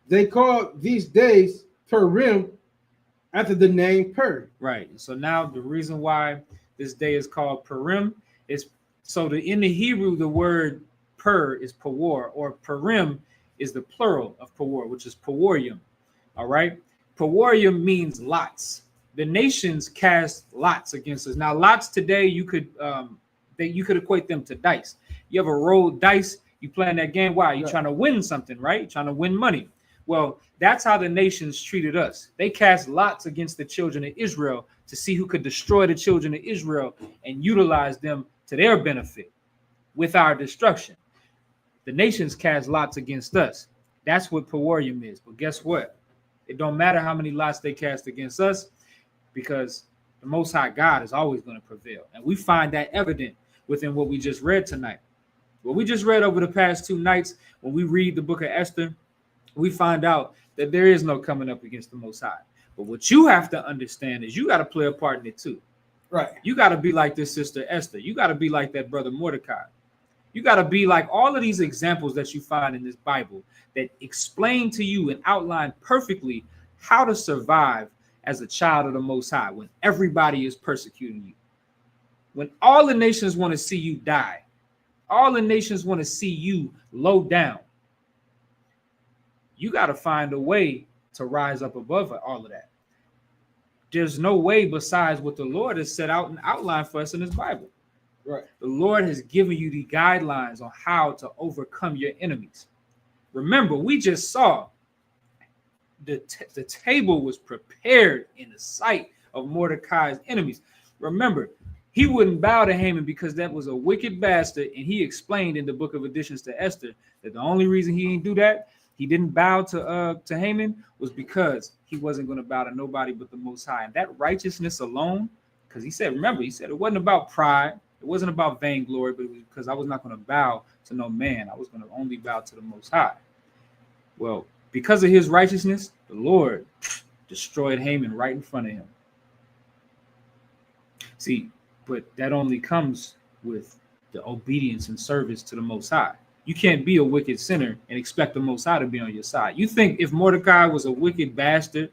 they call these days Purim, after the name Pur. Right. So now the reason why this day is called Purim is in the Hebrew, the word Pur is Pawar, or Purim is the plural of Pawar, which is Pawarium. All right. Pawarium means lots. The nations cast lots against us. Now, lots today, you could equate them to dice. You ever roll dice, you playing that game. Why? You're trying to win something, right? You're trying to win money. Well, that's how the nations treated us. They cast lots against the children of Israel to see who could destroy the children of Israel and utilize them to their benefit with our destruction. The nations cast lots against us. That's what Purim is. But guess what? It don't matter how many lots they cast against us, because the Most High God is always going to prevail. And we find that evident within what we just read tonight. What we just read over the past 2 nights, when we read the book of Esther, we find out that there is no coming up against the Most High. But what you have to understand is you got to play a part in it too. Right. You got to be like this sister Esther. You got to be like that brother Mordecai. You got to be like all of these examples that you find in this Bible that explain to you and outline perfectly how to survive as a child of the Most High when everybody is persecuting you. When all the nations want to see you die. All the nations want to see you low down. You got to find a way to rise up above all of that. There's no way besides what the Lord has set out and outlined for us in his Bible. Right. The Lord has given you the guidelines on how to overcome your enemies. Remember, we just saw the table was prepared in the sight of Mordecai's enemies. Remember, he wouldn't bow to Haman because that was a wicked bastard, and he explained in the book of Additions to Esther that the only reason he didn't do that, he didn't bow to Haman, was because he wasn't going to bow to nobody but the Most High. And that righteousness alone, because he said it wasn't about pride, it wasn't about vainglory, but it was because I was not going to bow to no man. I was going to only bow to the Most High. Well, because of his righteousness, the Lord destroyed Haman right in front of him. See, but that only comes with the obedience and service to the Most High. You can't be a wicked sinner and expect the Most High to be on your side. You think if Mordecai was a wicked bastard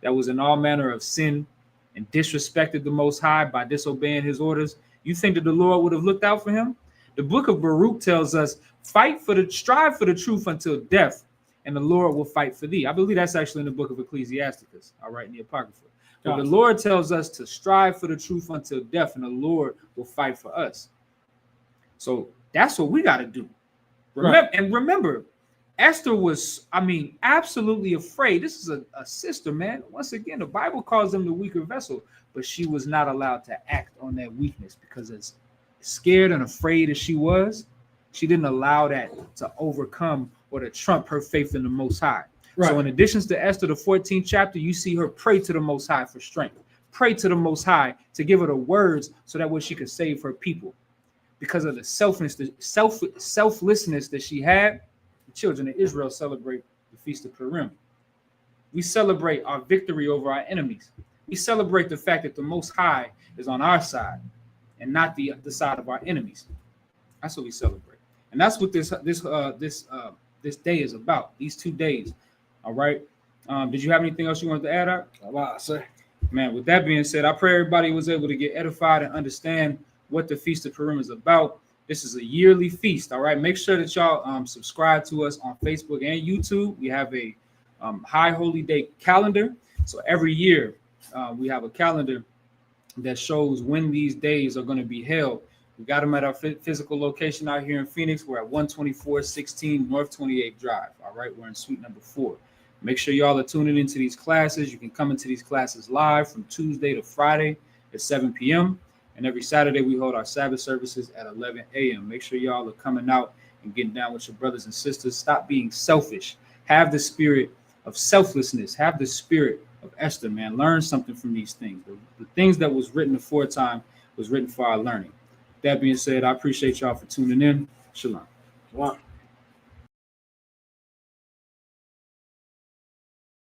that was in all manner of sin and disrespected the Most High by disobeying his orders, you think that the Lord would have looked out for him? The book of Baruch tells us, strive for the truth until death, and the Lord will fight for thee. I believe that's actually in the book of Ecclesiasticus, all right, in the Apocrypha. But the Lord tells us to strive for the truth until death, and the Lord will fight for us. So that's what we got to do. Remember, Esther was, absolutely afraid. This is a sister, man. Once again, the Bible calls them the weaker vessel, but she was not allowed to act on that weakness because as scared and afraid as she was, she didn't allow that to overcome or to trump her faith in the Most High. Right. So in addition to Esther, the 14th chapter, you see her pray to the Most High for strength. Pray to the Most High to give her the words so that way she could save her people. Because of the selflessness that she had, the children of Israel celebrate the Feast of Purim. We celebrate our victory over our enemies. We celebrate the fact that the Most High is on our side and not the side of our enemies. That's what we celebrate. And that's what this day is about, these 2 days. All right. Did you have anything else you wanted to add out? Wow, sir. Man, with that being said, I pray everybody was able to get edified and understand what the Feast of Purim is about. This is a yearly feast. All right. Make sure that y'all subscribe to us on Facebook and YouTube. We have a High Holy Day calendar. So every year we have a calendar that shows when these days are going to be held. We got them at our physical location out here in Phoenix. We're at 12416 North 28th Drive. All right. We're in suite number 4. Make sure y'all are tuning into these classes. You can come into these classes live from Tuesday to Friday at 7 p.m. And every Saturday we hold our Sabbath services at 11 a.m. Make sure y'all are coming out and getting down with your brothers and sisters. Stop being selfish. Have the spirit of selflessness. Have the spirit of Esther, man. Learn something from these things. The things that was written aforetime was written for our learning. That being said, I appreciate y'all for tuning in. Shalom. Shalom.